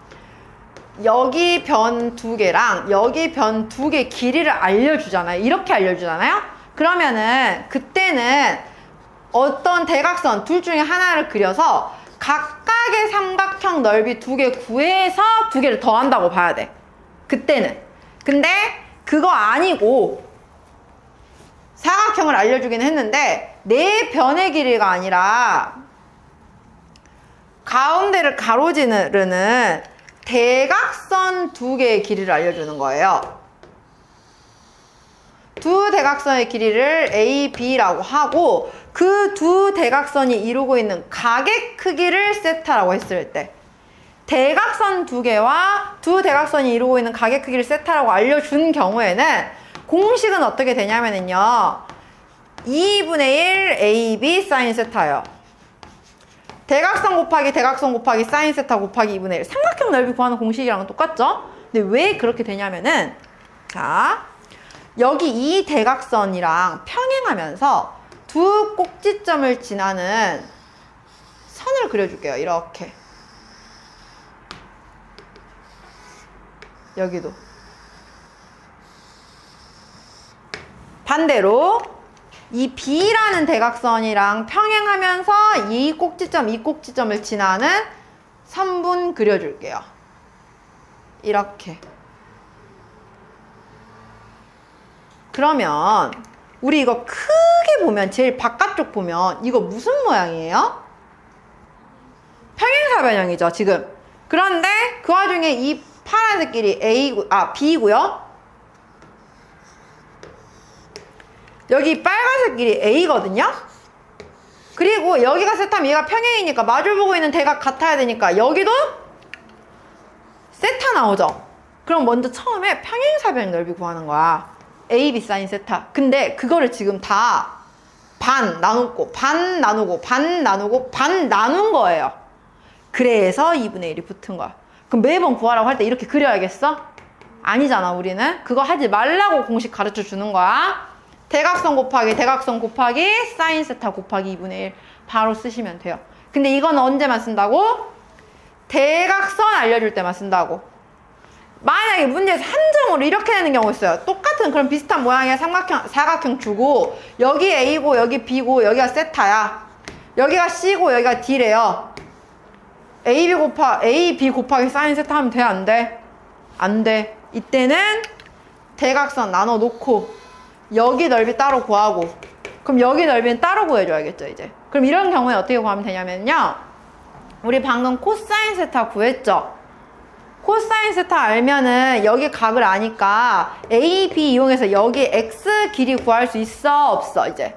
여기 변 두 개랑 여기 변 두 개 길이를 알려주잖아요. 이렇게 알려주잖아요. 그러면은 그때는 어떤 대각선 둘 중에 하나를 그려서 각각의 삼각형 넓이 두 개 구해서 두 개를 더한다고 봐야 돼. 그때는. 근데 그거 아니고 사각형을 알려주긴 했는데 내 변의 길이가 아니라 가운데를 가로지르는 대각선 두 개의 길이를 알려주는 거예요. 두 대각선의 길이를 A, B라고 하고 그 두 대각선이 이루고 있는 각의 크기를 세타라고 했을 때 대각선 두 개와 두 대각선이 이루고 있는 각의 크기를 세타라고 알려준 경우에는 공식은 어떻게 되냐면요 2분의 1 AB 사인 세타예요. 대각선 곱하기 대각선 곱하기 사인 세타 곱하기 2분의 1 삼각형 넓이 구하는 공식이랑 똑같죠? 근데 왜 그렇게 되냐면은 자 여기 이 대각선이랑 평행하면서 두 꼭지점을 지나는 선을 그려줄게요. 이렇게 여기도 반대로 이 B라는 대각선이랑 평행하면서 이 꼭지점을 지나는 선분 그려줄게요. 이렇게. 그러면 우리 이거 크게 보면 제일 바깥쪽 보면 이거 무슨 모양이에요? 평행사변형이죠 지금. 그런데 그 와중에 이 파란색끼리 B고요. 여기 빨간색끼리 A거든요. 그리고 여기가 세타면 얘가 평행이니까 마주보고 있는 대각 같아야 되니까 여기도 세타 나오죠. 그럼 먼저 처음에 평행사변 넓이 구하는 거야. A, B 사인 세타. 근데 그거를 지금 다 반 나누고 반 나누고 반 나누고 반 나눈 거예요. 그래서 2분의 1이 붙은 거야. 그럼 매번 구하라고 할 때 이렇게 그려야겠어? 아니잖아. 우리는 그거 하지 말라고 공식 가르쳐 주는 거야. 대각선 곱하기 사인 세타 곱하기 2분의 1 바로 쓰시면 돼요. 근데 이건 언제만 쓴다고? 대각선 알려줄 때만 쓴다고. 만약에 문제에서 한정으로 이렇게 되는 경우 있어요. 똑같은 그런 비슷한 모양의 사각형 주고 여기 A고 여기 B고 여기가 세타야. 여기가 C고 여기가 D래요. A, B 곱하기 사인 세타 하면 돼? 안 돼? 안 돼. 이때는 대각선 나눠 놓고 여기 넓이 따로 구하고 그럼 여기 넓이는 따로 구해줘야겠죠 이제. 그럼 이런 경우에 어떻게 구하면 되냐면요 우리 방금 코사인 세타 구했죠. 코사인 세타 알면은 여기 각을 아니까 A, B 이용해서 여기 X 길이 구할 수 있어 없어? 이제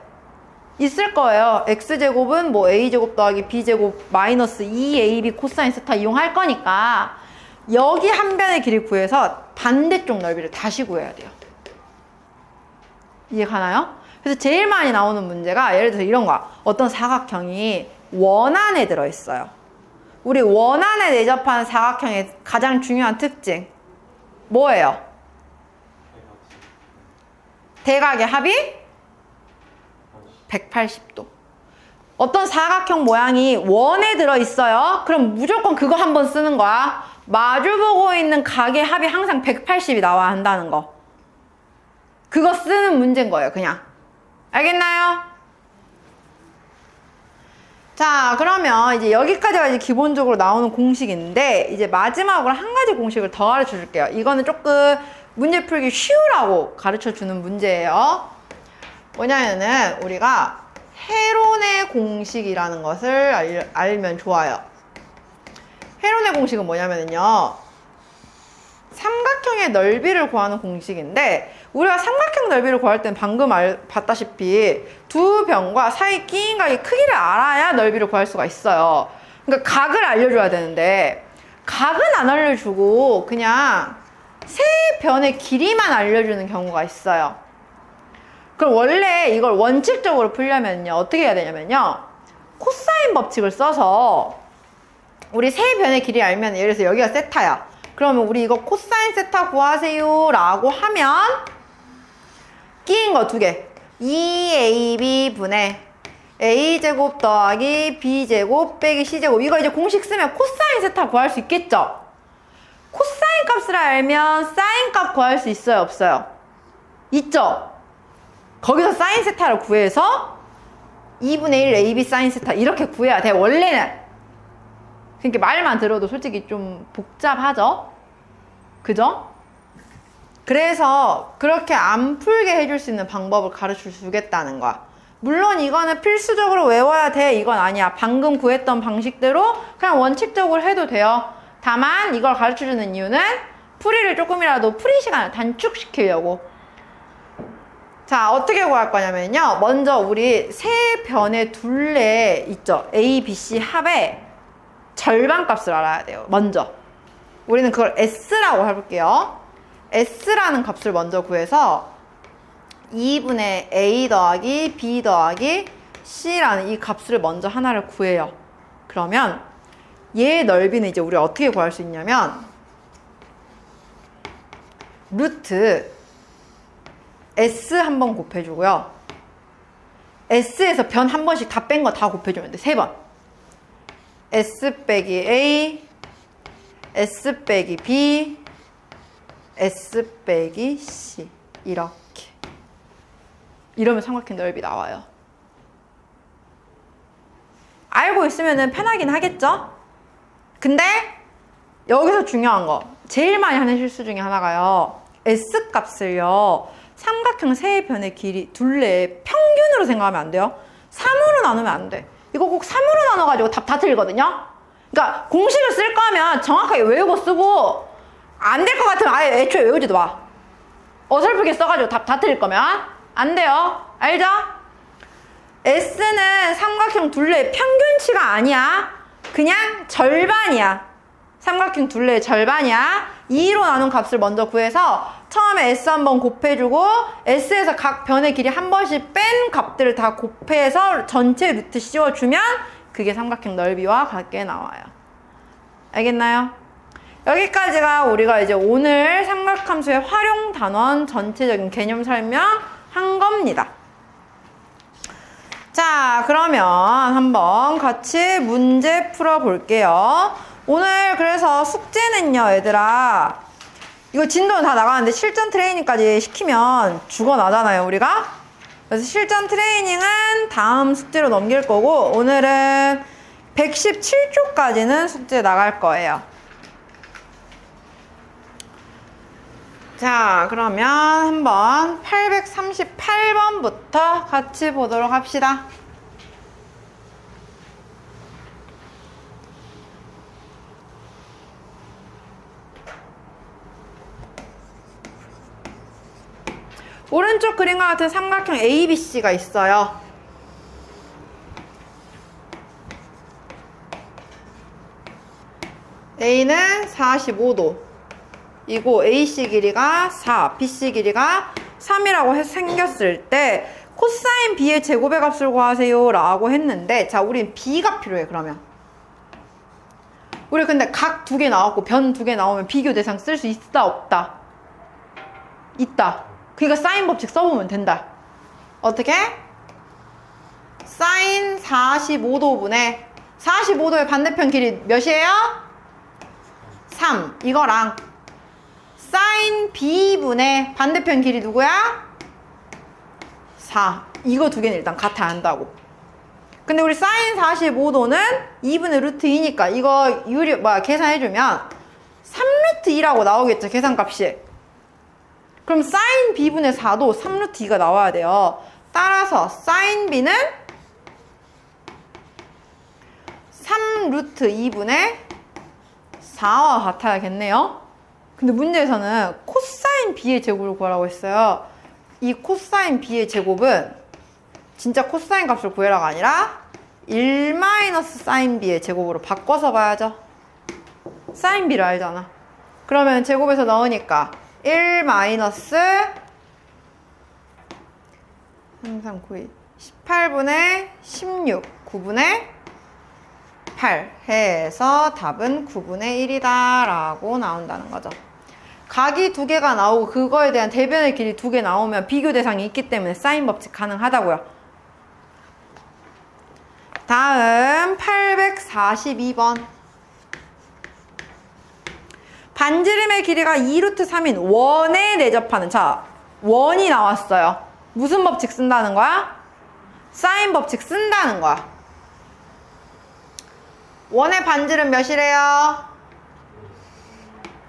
있을 거예요. X제곱은 뭐 A제곱 더하기 B제곱 마이너스 2AB 코사인 세타 이용할 거니까 여기 한 변의 길이 구해서 반대쪽 넓이를 다시 구해야 돼요. 이해 가나요? 그래서 제일 많이 나오는 문제가 예를 들어서 이런 거야. 어떤 사각형이 원 안에 들어있어요. 우리 원 안에 내접하는 사각형의 가장 중요한 특징 뭐예요? 대각의 합이 180도. 어떤 사각형 모양이 원에 들어있어요. 그럼 무조건 그거 한번 쓰는 거야. 마주보고 있는 각의 합이 항상 180이 나와야 한다는 거. 그거 쓰는 문제인 거예요, 그냥. 알겠나요? 자, 그러면 이제 여기까지가 이제 기본적으로 나오는 공식인데, 이제 마지막으로 한 가지 공식을 더 가르쳐 줄게요. 이거는 조금 문제 풀기 쉬우라고 가르쳐 주는 문제예요. 뭐냐면은 우리가 헤론의 공식이라는 것을 알면 좋아요. 헤론의 공식은 뭐냐면요, 삼각형의 넓이를 구하는 공식인데, 우리가 삼각형 넓이를 구할 때는 방금 봤다시피 두 변과 사이 끼인 각의 크기를 알아야 넓이를 구할 수가 있어요. 그러니까 각을 알려줘야 되는데, 각은 안 알려주고 그냥 세 변의 길이만 알려주는 경우가 있어요. 그럼 원래 이걸 원칙적으로 풀려면요, 어떻게 해야 되냐면요, 코사인 법칙을 써서 우리 세 변의 길이 알면, 예를 들어서 여기가 세타야. 그러면 우리 이거 코사인 세타 구하세요 라고 하면 끼인 거 두 개, 2ab 분의 a제곱 더하기 b제곱 빼기 c제곱, 이거 이제 공식 쓰면 코사인 세타 구할 수 있겠죠? 코사인 값을 알면 사인 값 구할 수 있어요, 없어요? 있죠? 거기서 사인 세타를 구해서 2분의 1 ab 사인 세타 이렇게 구해야 돼, 원래는. 그러니까 말만 들어도 솔직히 좀 복잡하죠? 그죠? 그래서 그렇게 안 풀게 해줄 수 있는 방법을 가르쳐 주겠다는 거야. 물론 이거는 필수적으로 외워야 돼, 이건 아니야. 방금 구했던 방식대로 그냥 원칙적으로 해도 돼요. 다만 이걸 가르쳐 주는 이유는 풀이를 조금이라도 풀이 시간을 단축시키려고. 자, 어떻게 구할 거냐면요, 먼저 우리 세 변의 둘레 있죠? A, B, C 합의 절반 값을 알아야 돼요. 먼저 우리는 그걸 S라고 해볼게요. S라는 값을 먼저 구해서 2분의 A 더하기 B 더하기 C라는 이 값을 먼저 하나를 구해요. 그러면 얘의 넓이는 이제 우리가 어떻게 구할 수 있냐면, 루트 S 한 번 곱해주고요, S에서 변 한 번씩 다 뺀 거 다 곱해주면 돼. 3번. S 빼기 A, S 빼기 B, S 빼기 C, 이렇게. 이러면 삼각형 넓이 나와요. 알고 있으면 편하긴 하겠죠? 근데 여기서 중요한 거, 제일 많이 하는 실수 중에 하나가요, S 값을요, 삼각형 세 변의 길이 둘레의 평균으로 생각하면 안 돼요. 3으로 나누면 안 돼. 이거 꼭 3으로 나눠가지고 답 다 틀리거든요. 그러니까 공식을 쓸 거면 정확하게 외우고 쓰고, 안 될 것 같으면 아예 애초에 외우지도 마. 어설프게 써가지고 답 다 틀릴 거면 안 돼요. 알죠? S는 삼각형 둘레의 평균치가 아니야. 그냥 절반이야. 삼각형 둘레의 절반이야. 2로 나눈 값을 먼저 구해서 처음에 S 한번 곱해주고, S에서 각 변의 길이 한 번씩 뺀 값들을 다 곱해서 전체 루트 씌워주면 그게 삼각형 넓이와 같게 나와요. 알겠나요? 여기까지가 우리가 이제 오늘 삼각함수의 활용 단원 전체적인 개념 설명한 겁니다. 자, 그러면 한번 같이 문제 풀어볼게요. 오늘 그래서 숙제는요, 얘들아, 이거 진도는 다 나가는데 실전 트레이닝까지 시키면 죽어나잖아요, 우리가. 그래서 실전 트레이닝은 다음 숙제로 넘길 거고, 오늘은 117쪽까지는 숙제 나갈 거예요. 자, 그러면 한번 838번부터 같이 보도록 합시다. 오른쪽 그림과 같은 삼각형 ABC가 있어요. A는 45도 이고 AC 길이가 4, BC 길이가 3이라고 생겼을 때 코사인 B의 제곱의 값을 구하세요 라고 했는데, 자, 우린 B가 필요해. 그러면 우리 근데 각 2개 나왔고 변 2개 나오면 비교 대상 쓸 수 있다 없다? 있다. 그러니까 사인 법칙 써보면 된다. 어떻게? 사인 45도분의 45도의 반대편 길이 몇이에요? 3. 이거랑 사인 B분의 반대편 길이 누구야? 4. 이거 두 개는 일단 같아야 한다고. 근데 우리 사인 45도는 2분의 루트 2니까 이거 계산해주면 3루트 2라고 나오겠죠, 계산값이. 그럼 사인 b분의 4도 3루트 2가 나와야 돼요. 따라서 사인 b는 3루트 2분의 4와 같아야겠네요. 근데 문제에서는 코사인 b의 제곱을 구하라고 했어요. 이 코사인 b의 제곱은 진짜 코사인 값을 구해라가 아니라 1 사인 b의 제곱으로 바꿔서 봐야죠. 사인 b를 알잖아. 그러면 제곱에서 넣으니까 1 18분의 16 9분의 8 해서 답은 9분의 1이다 라고 나온다는 거죠. 각이 두 개가 나오고 그거에 대한 대변의 길이 두 개 나오면 비교 대상이 있기 때문에 사인 법칙 가능하다고요. 다음 842번. 반지름의 길이가 2루트 3인 원에 내접하는, 자, 원이 나왔어요. 무슨 법칙 쓴다는 거야? 사인 법칙 쓴다는 거야. 원의 반지름 몇이래요?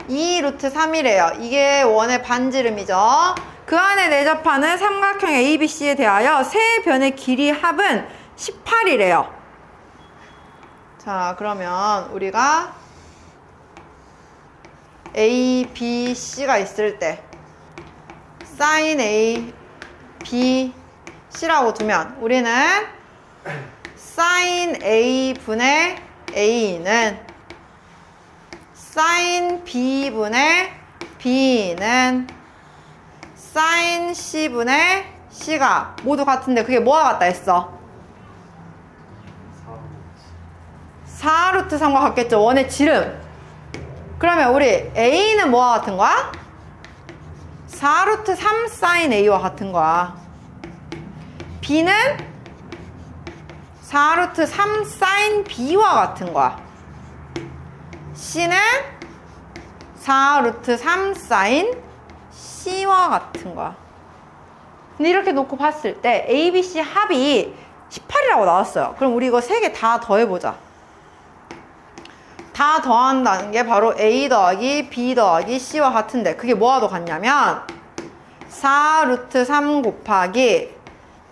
2루트 3이래요. 이게 원의 반지름이죠. 그 안에 내접하는 삼각형 ABC에 대하여 세 변의 길이 합은 18이래요. 자, 그러면 우리가 A, B, C가 있을 때 sin A, B, C라고 두면 우리는 sin A 분의 A는 sin B 분의 B는 sin C 분의 C가 모두 같은데 그게 뭐와 같다 했어? 4루트 3과 같겠죠. 원의 지름. 그러면 우리 A는 뭐와 같은 거야? 4루트 3 sin A와 같은 거야. B는 4루트 3 sin B와 같은 거야. C는 4루트 3 sin C와 같은 거야. 근데 이렇게 놓고 봤을 때 A, B, C 합이 18이라고 나왔어요. 그럼 우리 이거 세 개 다 더해보자. 다 더한다는 게 바로 A 더하기 B 더하기 C와 같은데 그게 뭐와도 같냐면 4루트 3 곱하기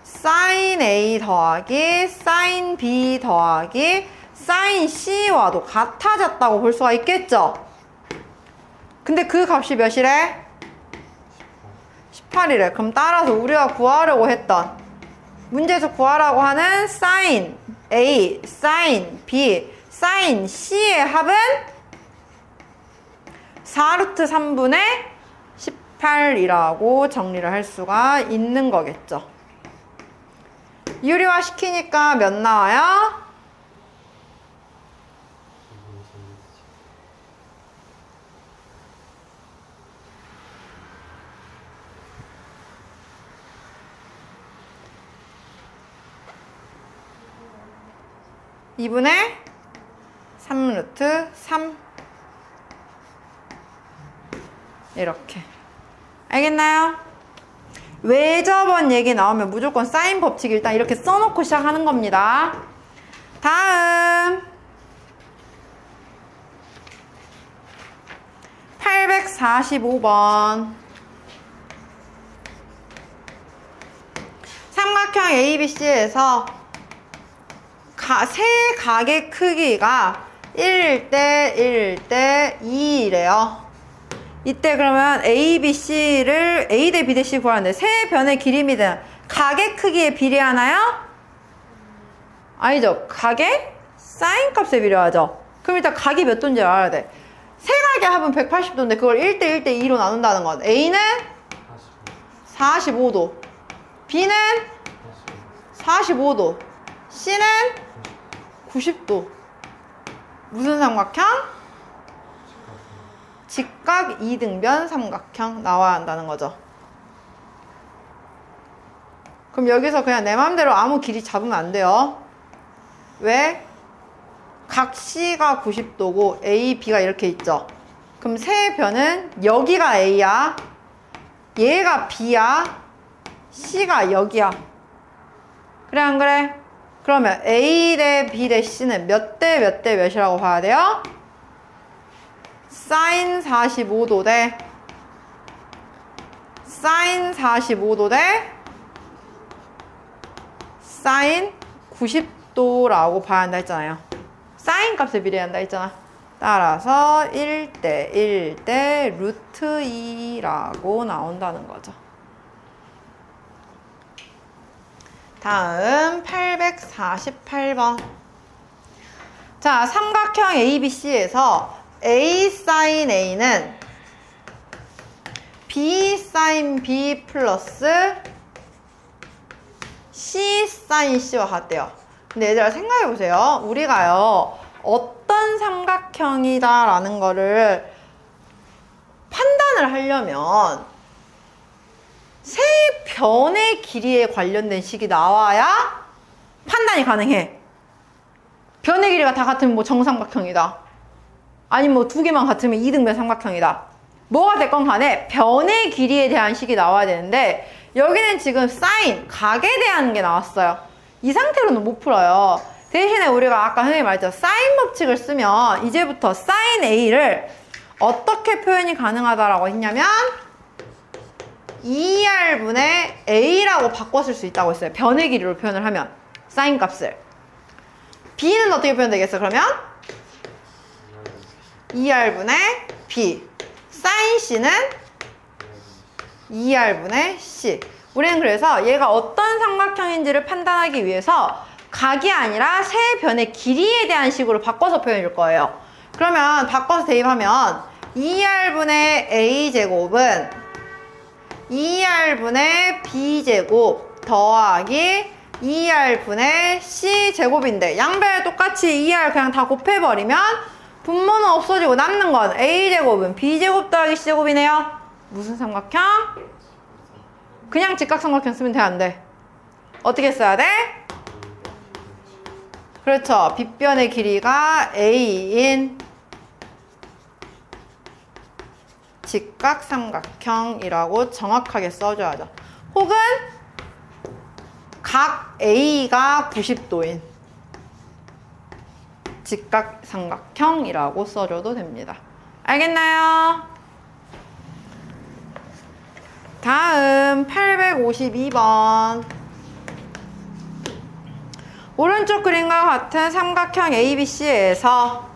sin A 더하기 sin B 더하기 sin C와도 같아졌다고 볼 수가 있겠죠? 근데 그 값이 몇이래? 18이래. 그럼 따라서 우리가 구하려고 했던 문제에서 구하라고 하는 sin A, sin B, sin C의 합은 4루트 3분의 18이라고 정리를 할 수가 있는 거겠죠. 유리화 시키니까 몇 나와요? (2분의 3루트 3) 이렇게. 알겠나요? 외접원 얘기 나오면 무조건 사인 법칙 일단 이렇게 써놓고 시작하는 겁니다. 다음 845번. 삼각형 ABC에서 세 각의 크기가 1일 때 1일 때 2이래요. 이때 그러면 A, B, C를 A 대 B 대 C 구하는데 세 변의 길이입니다. 각의 크기에 비례하나요? 아니죠. 각의 사인 값에 비례하죠. 그럼 일단 각이 몇 도인지 알아야 돼. 세 각의 합은 180도인데 그걸 1대 1대 2로 나눈다는 건 A는 45도, B는 45도, C는 90도. 무슨 삼각형? 직각 이등변 삼각형 나와야 한다는 거죠. 그럼 여기서 그냥 내 맘대로 아무 길이 잡으면 안 돼요. 왜? 각 C가 90도고 A, B가 이렇게 있죠. 그럼 세 변은 여기가 A야, 얘가 B야, C가 여기야. 그래 안 그래? 그러면 A 대 B 대 C는 몇 대 몇 대 몇이라고 봐야 돼요? 사인 45도 대 사인 45도 대 사인 90도라고 봐야 한다 했잖아요. 사인 값을 비례한다 했잖아. 따라서 1대 1대 루트 2라고 나온다는 거죠. 다음 848번. 자, 삼각형 ABC에서 A sin A는 B sin B 플러스 C sin C와 같대요. 근데 얘들아 생각해보세요. 우리가요 어떤 삼각형이다 라는 거를 판단을 하려면 세 변의 길이에 관련된 식이 나와야 판단이 가능해. 변의 길이가 다 같으면 뭐 정삼각형이다. 아니면 뭐 두 개만 같으면 이등변 삼각형이다. 뭐가 됐건 간에 변의 길이에 대한 식이 나와야 되는데 여기는 지금 사인, 각에 대한 게 나왔어요. 이 상태로는 못 풀어요. 대신에 우리가 아까 선생님이 말했죠. 사인 법칙을 쓰면 이제부터 사인 A를 어떻게 표현이 가능하다라고 했냐면 2R분의 A라고 바꿔 쓸 수 있다고 했어요. 변의 길이로 표현을 하면 사인 값을. B는 어떻게 표현되겠어 그러면? 2R분의 B. 사인 C는 2R분의 C. 우리는 그래서 얘가 어떤 삼각형인지를 판단하기 위해서 각이 아니라 세 변의 길이에 대한 식으로 바꿔서 표현해 줄 거예요. 그러면 바꿔서 대입하면 2R분의 A제곱은 2R분의 B제곱 더하기 2R분의 C제곱인데 양변에 똑같이 2R 그냥 다 곱해버리면 분모는 없어지고 남는 건 A제곱은 B제곱 더하기 C제곱이네요. 무슨 삼각형? 그냥 직각삼각형 쓰면 돼, 안 돼? 어떻게 써야 돼? 그렇죠. 빗변의 길이가 A인 직각삼각형이라고 정확하게 써줘야죠. 혹은 각 A가 90도인 직각삼각형이라고 써줘도 됩니다. 알겠나요? 다음 852번. 오른쪽 그림과 같은 삼각형 ABC에서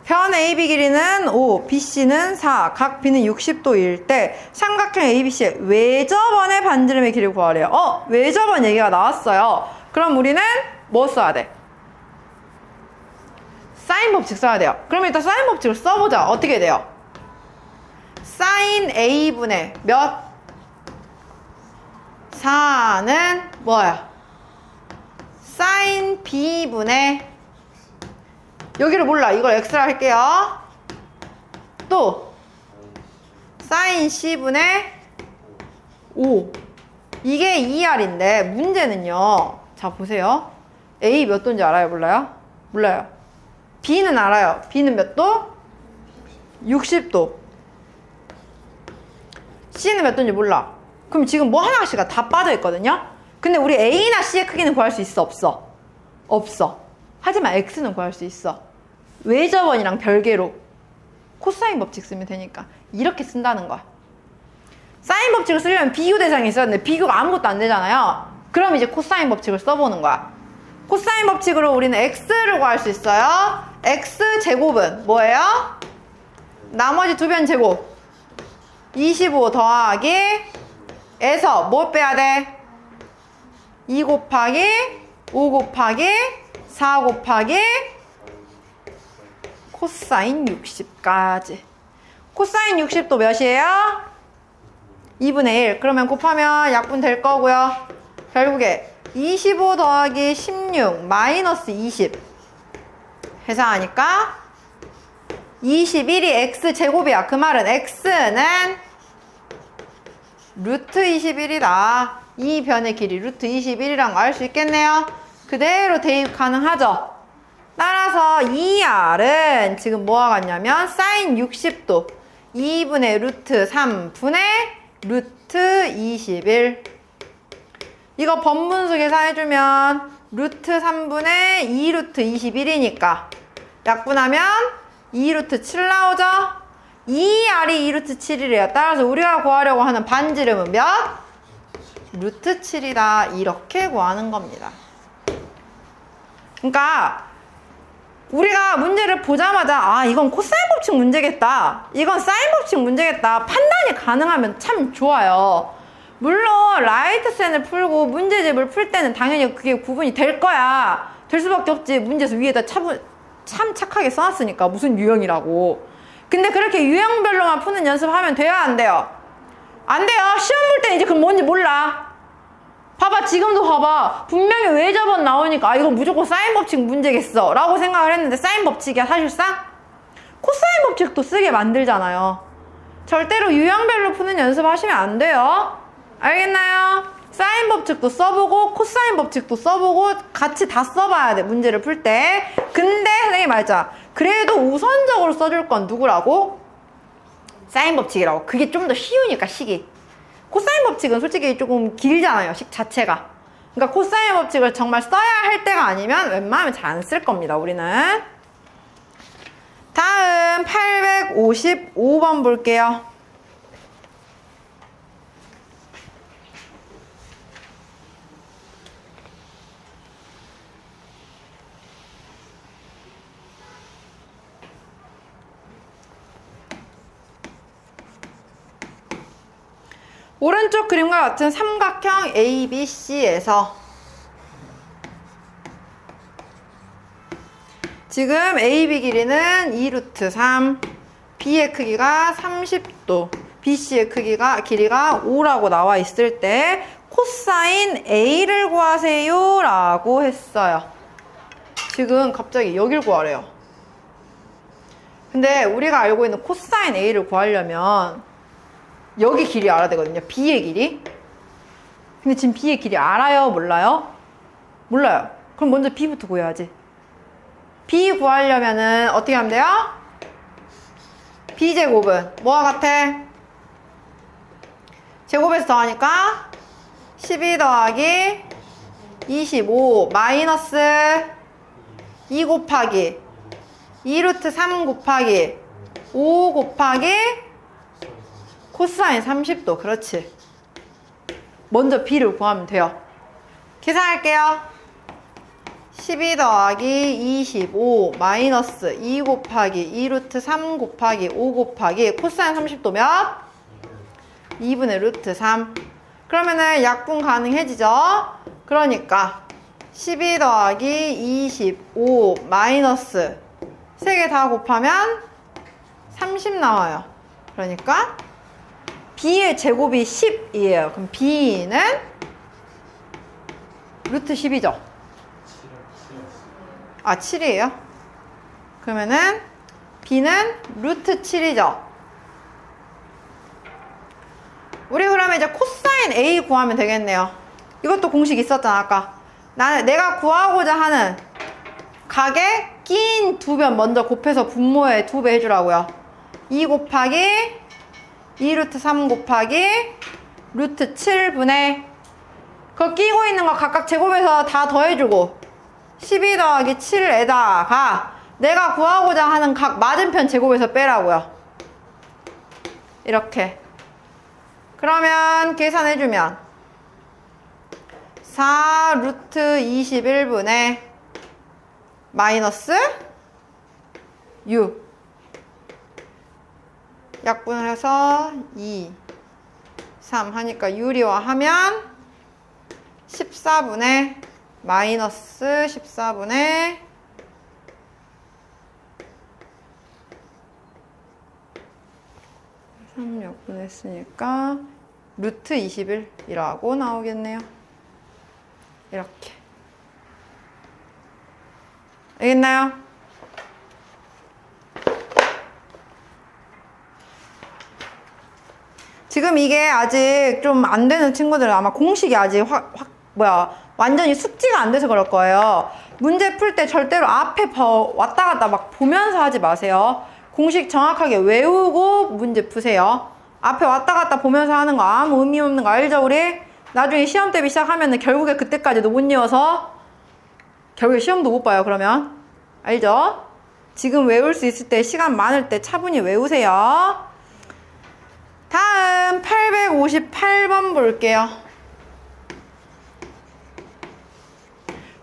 편 AB 길이는 5, BC는 4, 각 B는 60도일 때 삼각형 ABC의 외접원의 반지름의 길이를 구하래요. 외접원 얘기가 나왔어요. 그럼 우리는 뭐 써야 돼? 사인 법칙 써야 돼요. 그럼 일단 사인 법칙을 써보자. 어떻게 돼요? 사인 A분의 몇? 4는 뭐야? 사인 B분의 여기를 몰라. 이걸 X라 할게요. 또 사인 C분의 5. 이게 2R인데 문제는요. 자 보세요. A 몇 도인지 알아요? 몰라요? 몰라요. B는 알아요. B는 몇 도? 60도. C는 몇 도인지 몰라. 그럼 지금 뭐 하나씩가 다 빠져 있거든요. 근데 우리 A나 C의 크기는 구할 수 있어? 없어? 없어. 하지만 X는 구할 수 있어. 외접원이랑 별개로 코사인 법칙 쓰면 되니까 이렇게 쓴다는 거야. 사인 법칙을 쓰려면 비교 대상이 있어야 되는데 비교가 아무것도 안 되잖아요. 그럼 이제 코사인 법칙을 써보는 거야. 코사인 법칙으로 우리는 X를 구할 수 있어요. X제곱은 뭐예요? 나머지 두 변 제곱 25 더하기 에서 뭐 빼야 돼? 2 곱하기 5 곱하기 4 곱하기 코사인 60까지. 코사인 60도 몇이에요? 2분의 1. 그러면 곱하면 약분 될 거고요. 결국에 25 더하기 16 마이너스 20 해서 하니까 21이 X제곱이야. 그 말은 X는 루트 21이다. 이 변의 길이 루트 21이란 거 알 수 있겠네요. 그대로 대입 가능하죠. 따라서 2R은 지금 뭐와 같냐면 사인 60도 2분의 루트 3분의 루트 21. 이거 번분수 계산해주면 루트 3분의 2루트 21이니까 약분하면 2루트 7 나오죠? 2R이 2루트 7이래요. 따라서 우리가 구하려고 하는 반지름은 몇? 루트 7이다. 이렇게 구하는 겁니다. 그러니까 우리가 문제를 보자마자 아 이건 코사인 법칙 문제겠다. 이건 사인 법칙 문제겠다. 판단이 가능하면 참 좋아요. 물론 라이트센을 풀고 문제집을 풀 때는 당연히 그게 구분이 될 거야. 될 수밖에 없지. 문제에서 위에다 참 착하게 써놨으니까 무슨 유형이라고. 근데 그렇게 유형별로만 푸는 연습하면 돼요 안 돼요? 안 돼요. 시험 볼 때 이제 그건 뭔지 몰라. 봐봐 지금도 봐봐 분명히 외접원 나오니까 아 이건 무조건 사인 법칙 문제겠어 라고 생각을 했는데 사인 법칙이야 사실상? 코사인 법칙도 쓰게 만들잖아요. 절대로 유형별로 푸는 연습 하시면 안 돼요. 알겠나요? 사인 법칙도 써보고 코사인 법칙도 써보고 같이 다 써봐야 돼 문제를 풀 때. 근데 선생님이 말했잖아. 그래도 우선적으로 써줄 건 누구라고? 사인 법칙이라고. 그게 좀 더 쉬우니까 식이. 코사인 법칙은 솔직히 조금 길잖아요 식 자체가. 그러니까 코사인 법칙을 정말 써야 할 때가 아니면 웬만하면 잘 안 쓸 겁니다 우리는. 다음 855번 볼게요. 오른쪽 그림과 같은 삼각형 ABC에서 지금 AB 길이는 2루트 3, B의 크기가 30도, BC의 길이가 5라고 나와 있을 때 코사인 A를 구하세요 라고 했어요. 지금 갑자기 여길 구하래요. 근데 우리가 알고 있는 코사인 A를 구하려면 여기 길이 알아야 되거든요. B의 길이. 근데 지금 B의 길이 알아요? 몰라요? 몰라요. 그럼 먼저 B부터 구해야지. B 구하려면은 어떻게 하면 돼요? B제곱은 뭐와 같아? 제곱에서 더하니까 12 더하기 25 마이너스 2 곱하기 2루트 3 곱하기 5 곱하기 코사인 30도. 그렇지. 먼저 B를 구하면 돼요. 계산할게요. 12 더하기 25 마이너스 2 곱하기 2루트 3 곱하기 5 곱하기 코사인 30도 몇? 2분의 루트 3. 그러면은 약분 가능해지죠? 그러니까 12 더하기 25 마이너스 3개 다 곱하면 30 나와요. 그러니까 B의 제곱이 10이에요. 그럼 B는 루트 10이죠? 아, 7이에요? 그러면은 B는 루트 7이죠? 우리 그러면 이제 코사인 A 구하면 되겠네요. 이것도 공식 있었잖아, 아까. 내가 구하고자 하는 각의 낀 두 변 먼저 곱해서 분모에 2배 해주라고요. 2 곱하기 2루트 3 곱하기 루트 7분의 그거 끼고 있는 거 각각 제곱해서 다 더해주고 12 더하기 7에다가 내가 구하고자 하는 각 맞은편 제곱해서 빼라고요. 이렇게. 그러면 계산해주면 4 루트 21분의 마이너스 6 약분을 해서 2, 3 하니까 유리화하면 14분의 마이너스 14분의 3 약분했으니까 루트 21이라고 나오겠네요. 이렇게. 알겠나요? 지금 이게 아직 좀 안 되는 친구들은 아마 공식이 아직 완전히 숙지가 안 돼서 그럴 거예요. 문제 풀 때 절대로 앞에 왔다 갔다 막 보면서 하지 마세요. 공식 정확하게 외우고 문제 푸세요. 앞에 왔다 갔다 보면서 하는 거 아무 의미 없는 거 알죠, 우리? 나중에 시험 대비 시작하면은 결국에 그때까지도 못 외워서 결국에 시험도 못 봐요, 그러면. 알죠? 지금 외울 수 있을 때, 시간 많을 때 차분히 외우세요. 다음 858번 볼게요.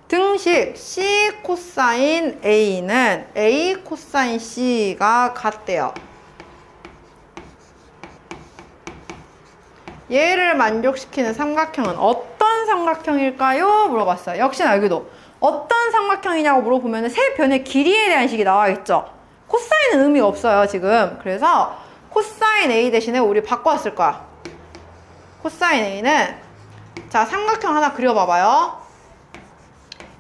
등식 C 코사인 A는 A 코사인 C가 같대요. 얘를 만족시키는 삼각형은 어떤 삼각형일까요? 물어봤어요. 역시나 여기도 어떤 삼각형이냐고 물어보면 세 변의 길이에 대한 식이 나와있죠. 코사인은 의미가 없어요, 지금. 그래서 코사인 A 대신에 우리 바꿔왔을 거야. 코사인 A는 자, 삼각형 하나 그려봐봐요.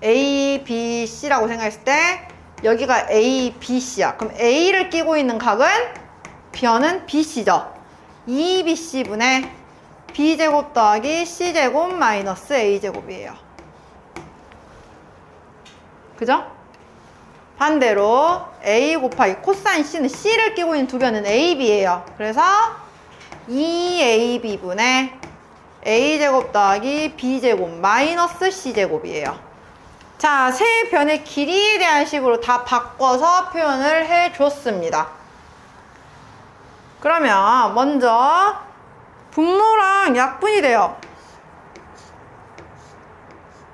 A, B, C라고 생각했을 때 여기가 A, B, C야. 그럼 A를 끼고 있는 각은 변은 BC죠. 2BC분의 B제곱 더하기 C제곱 마이너스 A제곱이에요. 그죠? 반대로 A 곱하기 코사인 C는 C를 끼고 있는 두 변은 AB예요. 그래서 2AB분의 A제곱 더하기 B제곱 마이너스 C제곱이에요. 자, 세 변의 길이에 대한 식으로 다 바꿔서 표현을 해줬습니다. 그러면 먼저 분모랑 약분이 돼요.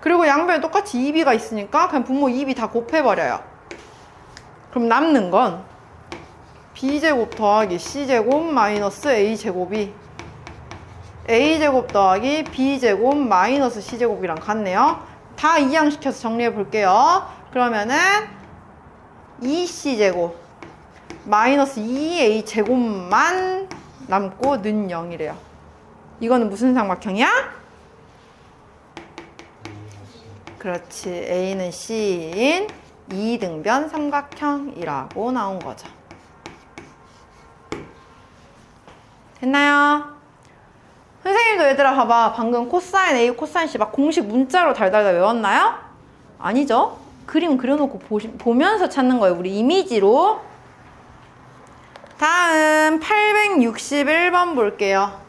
그리고 양변에 똑같이 2b가 있으니까 그냥 분모 2b 다 곱해버려요. 그럼 남는 건 b제곱 더하기 c제곱 마이너스 a제곱이 a제곱 더하기 b제곱 마이너스 c제곱이랑 같네요. 다 이항시켜서 정리해 볼게요. 그러면은 2c제곱 마이너스 2a제곱만 남고 는 0이래요. 이거는 무슨 삼각형이야? 그렇지. A는 C인 2등변 삼각형이라고 나온 거죠. 됐나요? 선생님도 얘들아 봐봐. 방금 코사인 A, 코사인 C 막 공식 문자로 달달달 외웠나요? 아니죠. 그림 그려놓고 보면서 찾는 거예요. 우리 이미지로. 다음 861번 볼게요.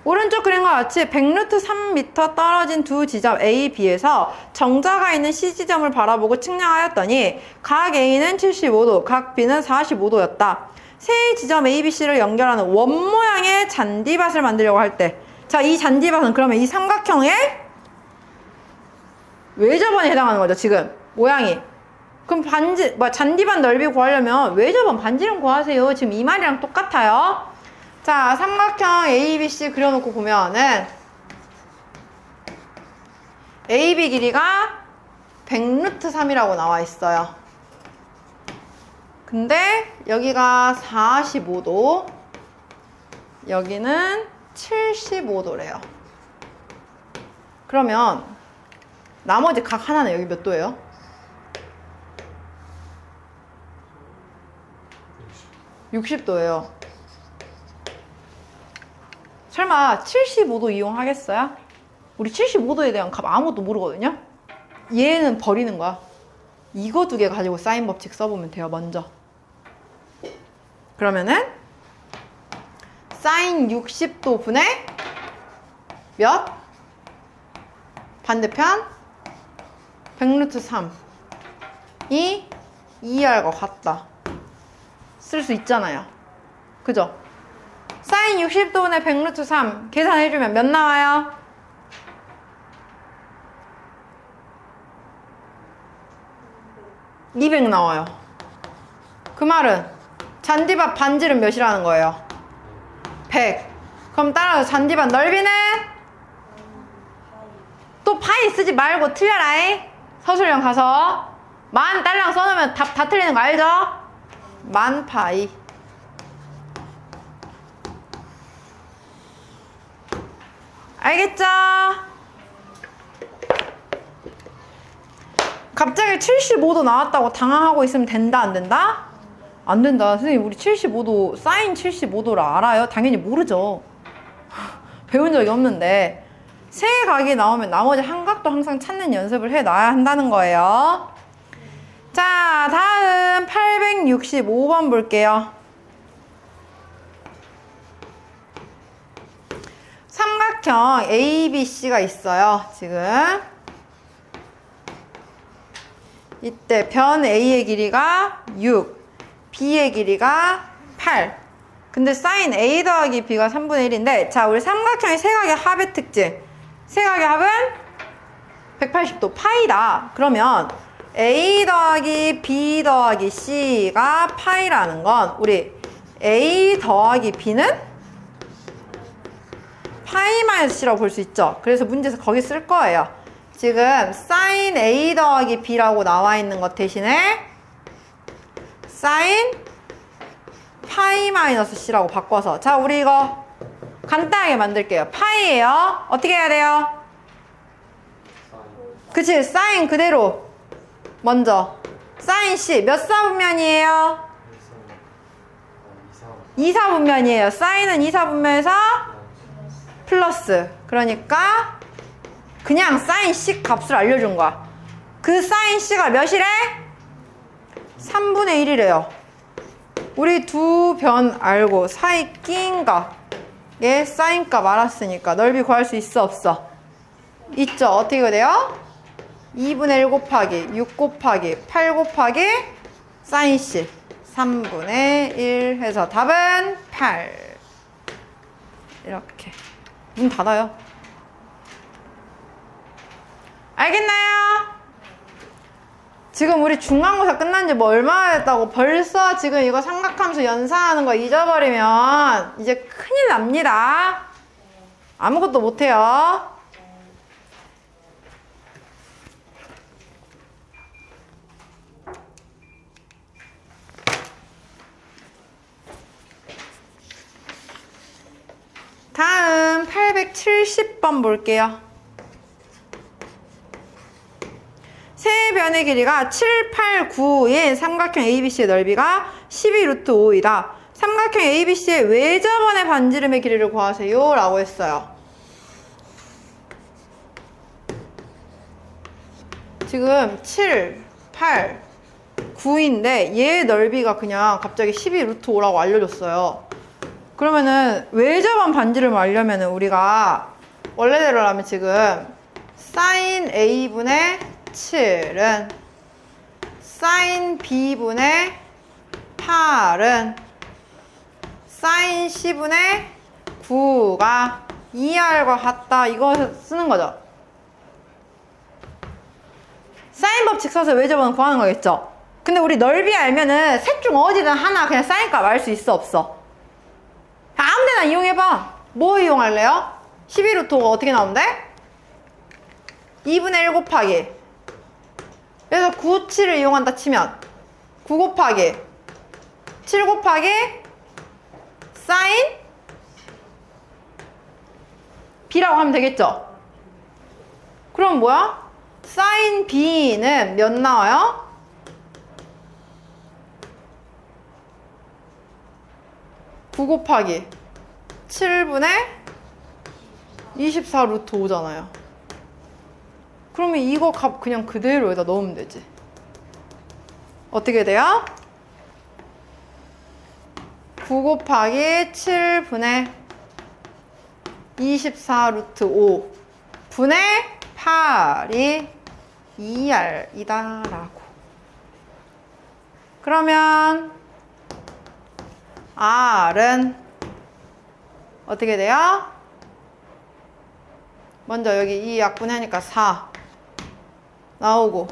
오른쪽 그림과 같이 100루트 3m 떨어진 두 지점 A, B에서 정자가 있는 C 지점을 바라보고 측량하였더니 각 A는 75도, 각 B는 45도였다. 세 지점 A, B, C를 연결하는 원 모양의 잔디밭을 만들려고 할 때, 자, 이 잔디밭은 그러면 이 삼각형의 외접원에 해당하는 거죠, 지금 모양이. 그럼 잔디밭 넓이 구하려면 외접원 반지름 구하세요. 지금 이 말이랑 똑같아요. 자, 삼각형 A, B, C 그려놓고 보면은 AB 길이가 100루트 3이라고 나와 있어요. 근데 여기가 45도, 여기는 75도래요. 그러면 나머지 각 하나는 여기 몇 도예요? 60도예요. 설마 75도 이용하겠어요? 우리 75도에 대한 값 아무것도 모르거든요? 얘는 버리는 거야. 이거 두 개 가지고 사인 법칙 써보면 돼요, 먼저. 그러면은 사인 60도 분의 몇? 반대편 100루트 3이 2R과 같다. 쓸 수 있잖아요. 그죠? 사인 60도분의 100루트 3 계산해주면 몇 나와요? 200 나와요. 그 말은 잔디밭 반지름 몇이라는 거예요? 100. 그럼 따라서 잔디밭 넓이는? 또 파이 쓰지 말고 틀려라잉. 서술형 가서 만 딸랑 써놓으면 답 다 틀리는 거 알죠? 만 파이. 알겠죠? 갑자기 75도 나왔다고 당황하고 있으면 된다, 안 된다? 안 된다. 선생님, 우리 75도, 사인 75도를 알아요? 당연히 모르죠. 배운 적이 없는데. 세 각이 나오면 나머지 한 각도 항상 찾는 연습을 해놔야 한다는 거예요. 자, 다음 865번 볼게요. 삼각형 ABC가 있어요, 지금. 이때 변 A의 길이가 6, B의 길이가 8. 근데 사인 A 더하기 B가 3분의 1인데, 자, 우리 삼각형의 세각의 합의 특징. 세각의 합은 180도 파이다. 그러면 A 더하기 B 더하기 C가 파이라는 건 우리 A 더하기 B는 파이 마이너스 C라고 볼 수 있죠. 그래서 문제에서 거기 쓸 거예요. 지금 사인 A 더하기 B라고 나와 있는 것 대신에 사인 파이 마이너스 C라고 바꿔서, 자, 우리 이거 간단하게 만들게요. 파이예요. 어떻게 해야 돼요? 그치, 사인 그대로 먼저 사인 C 몇 사분면이에요? 2사분면이에요. 사인은 2사분면에서 플러스, 그러니까 그냥 사인 C 값을 알려준 거야. 그 사인 C가 몇이래? 3분의 1이래요. 우리 두 변 알고 사이 낀 각의 사인 값 알았으니까 넓이 구할 수 있어 없어? 있죠. 어떻게 돼요? 2분의 1 곱하기 6 곱하기 8 곱하기 사인 C 3분의 1 해서 답은 8. 이렇게 문 닫아요. 알겠나요? 지금 우리 중간고사 끝난 지 뭐 얼마나 됐다고 벌써 지금 이거 삼각함수 연산하는 거 잊어버리면 이제 큰일 납니다. 아무것도 못해요. 다음 870번 볼게요. 세 변의 길이가 7, 8, 9인 삼각형 ABC의 넓이가 12 루트 5이다. 삼각형 ABC의 외접원의 반지름의 길이를 구하세요 라고 했어요. 지금 7, 8, 9인데 얘 넓이가 그냥 갑자기 12 루트 5라고 알려줬어요. 그러면은 외접원 반지름을 알려면은 우리가 원래대로라면 지금 사인 A분의 7은 사인 B분의 8은 사인 C분의 9가 2R과 같다. 이거 쓰는 거죠. 사인 법칙 써서 외접원을 구하는 거겠죠. 근데 우리 넓이 알면은 셋 중 어디든 하나 그냥 사인 값 알 수 있어 없어? 아무 데나 이용해봐. 뭐 이용할래요? 12 루트 5가 어떻게 나온대? 2분의 1 곱하기, 그래서 9, 7을 이용한다 치면 9 곱하기 7 곱하기 사인 B라고 하면 되겠죠? 그럼 뭐야? 사인 B는 몇 나와요? 9 곱하기 7분의 24 루트 5잖아요. 그러면 이거 값 그냥 그대로 여기다 넣으면 되지. 어떻게 돼요? 9 곱하기 7분의 24 루트 5 분의 8이 2R이다 라고. 그러면 R은 어떻게 돼요? 먼저 여기 이 약분하니까 4 나오고,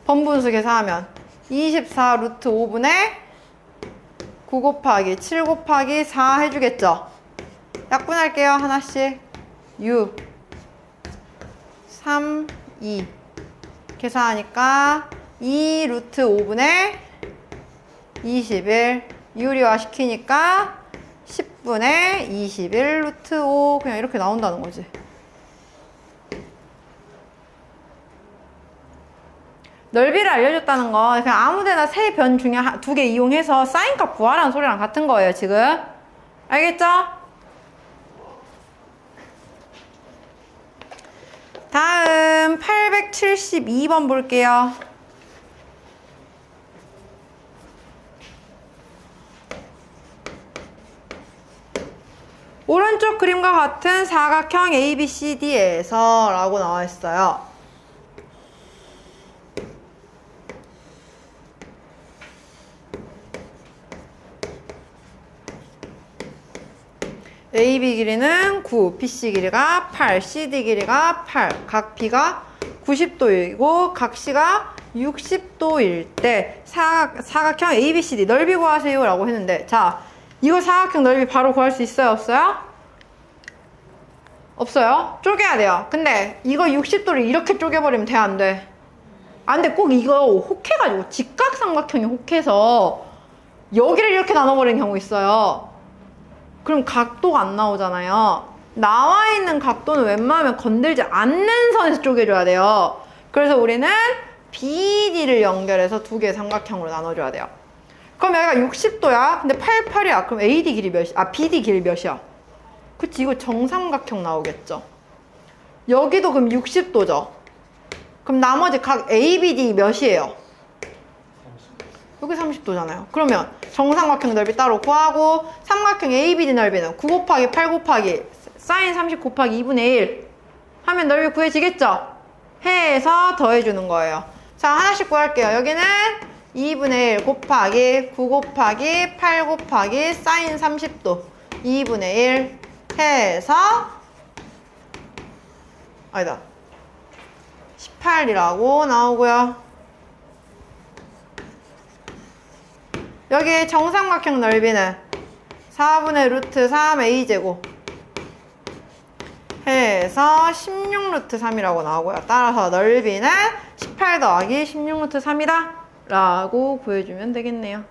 번분수 계산하면 24 루트 5분의 9 곱하기 7 곱하기 4 해주겠죠? 약분할게요. 하나씩. 6 3 2 계산하니까 2 루트 5분의 21 유리화 시키니까 10분의 21 루트 5 그냥 이렇게 나온다는 거지. 넓이를 알려줬다는 거 그냥 아무데나 세 변 중에 두 개 이용해서 사인값 구하라는 소리랑 같은 거예요 지금. 알겠죠? 다음 872번 볼게요. 오른쪽 그림과 같은 사각형 ABCD에서 라고 나와 있어요. AB 길이는 9, BC 길이가 8, CD 길이가 8, 각 B가 90도이고 각 C가 60도일 때 사각형 ABCD 넓이 구하세요 라고 했는데, 자 이거 사각형 넓이 바로 구할 수 있어요? 없어요? 없어요? 쪼개야 돼요. 근데 이거 60도를 이렇게 쪼개버리면 돼? 안 돼? 안 돼. 꼭 이거 혹해가지고 직각삼각형이 혹해서 여기를 이렇게 나눠버리는 경우 있어요. 그럼 각도가 안 나오잖아요. 나와 있는 각도는 웬만하면 건들지 않는 선에서 쪼개줘야 돼요. 그래서 우리는 BD를 연결해서 두 개의 삼각형으로 나눠줘야 돼요. 그럼 여기가 60도야. 근데 88이야. 그럼 AD 길이 몇이야? 아, BD 길이 몇이야? 그치, 이거 정삼각형 나오겠죠. 여기도 그럼 60도죠. 그럼 나머지 각 ABD 몇이에요? 여기 30도잖아요. 그러면 정삼각형 넓이 따로 구하고 삼각형 ABD 넓이는 9 곱하기 8 곱하기 사인 30 곱하기 2분의 1 하면 넓이 구해지겠죠? 해서 더해주는 거예요. 자, 하나씩 구할게요. 여기는 2분의 1 곱하기 9 곱하기 8 곱하기 사인 30도 2분의 1 해서 아니다 18이라고 나오고요. 여기 정삼각형 넓이는 4분의 루트 3 a제곱 해서 16 루트 3이라고 나오고요. 따라서 넓이는 18 더하기 16 루트 3이다 라고 구해주면 되겠네요.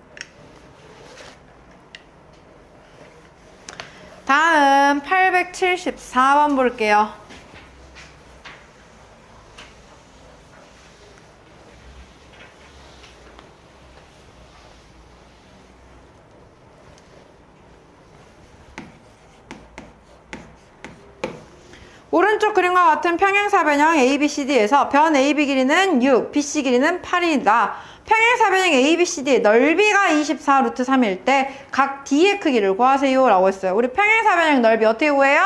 다음 874번 볼게요. 오른쪽 그림과 같은 평행사변형 ABCD에서 변 AB 길이는 6, BC 길이는 8이다. 평행사변형 ABCD의 넓이가 24 루트 3일 때 각 D의 크기를 구하세요 라고 했어요. 우리 평행사변형 넓이 어떻게 구해요?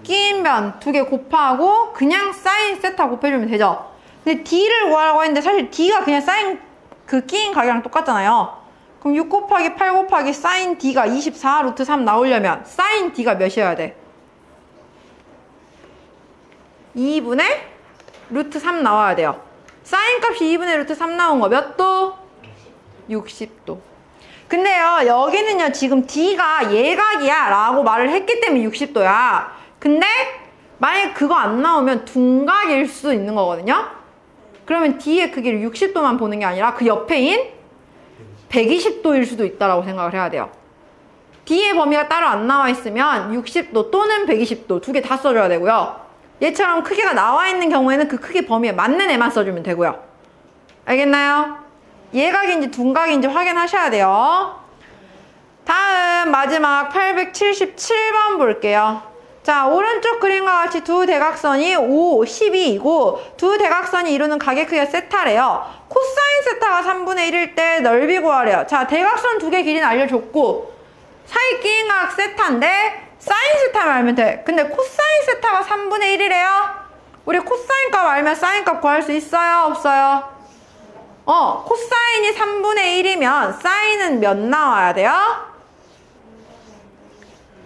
끼인 변 두 개 곱하고 그냥 사인 세타 곱해주면 되죠. 근데 D를 구하라고 했는데 사실 D가 그냥 사인 그 끼인 가격이랑 똑같잖아요. 그럼 6 곱하기 8 곱하기 사인 D가 24 루트 3 나오려면 사인 D가 몇이어야 돼? 2분의 루트 3 나와야 돼요. 사인 값이 2분의 루트 3 나온 거 몇 도? 60도. 근데요, 여기는요, 지금 D가 예각이야 라고 말을 했기 때문에 60도야. 근데 만약 그거 안 나오면 둔각일 수 있는 거거든요. 그러면 D의 크기를 60도만 보는 게 아니라 그 옆에인 120도일 수도 있다라고 생각을 해야 돼요. D의 범위가 따로 안 나와 있으면 60도 또는 120도 두 개 다 써줘야 되고요. 얘처럼 크기가 나와 있는 경우에는 그 크기 범위에 맞는 애만 써주면 되고요. 알겠나요? 예각인지 둔각인지 확인하셔야 돼요. 다음 마지막 877번 볼게요. 자, 오른쪽 그림과 같이 두 대각선이 5, 12이고 두 대각선이 이루는 각의 크기가 세타래요. 코사인 세타가 3분의 1일 때 넓이 구하래요. 자, 대각선 두 개 길이는 알려줬고 사이 끼인 각 세타인데 사인 세타만 알면 돼. 근데 코사인 세타가 3분의 1이래요. 우리 코사인 값 알면 사인 값 구할 수 있어요? 없어요? 코사인이 3분의 1이면 사인은 몇 나와야 돼요?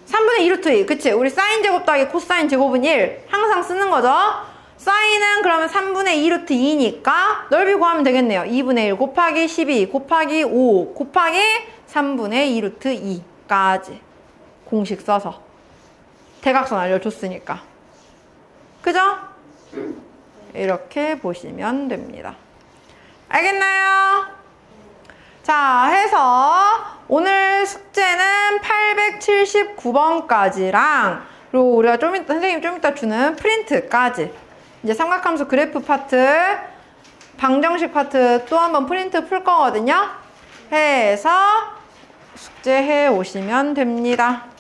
3분의 2 루트 2. 그치? 우리 사인 제곱 더하기 코사인 제곱은 1. 항상 쓰는 거죠? 사인은 그러면 3분의 2 루트 2니까 넓이 구하면 되겠네요. 2분의 1 곱하기 12 곱하기 5 곱하기 3분의 2 루트 2까지. 공식 써서. 대각선 알려줬으니까. 그죠? 이렇게 보시면 됩니다. 알겠나요? 자, 해서 오늘 숙제는 879번까지랑 그리고 우리가 선생님이 좀 이따 주는 프린트까지 이제 삼각함수 그래프 파트, 방정식 파트 또 한번 프린트 풀 거거든요. 해서 숙제해 오시면 됩니다.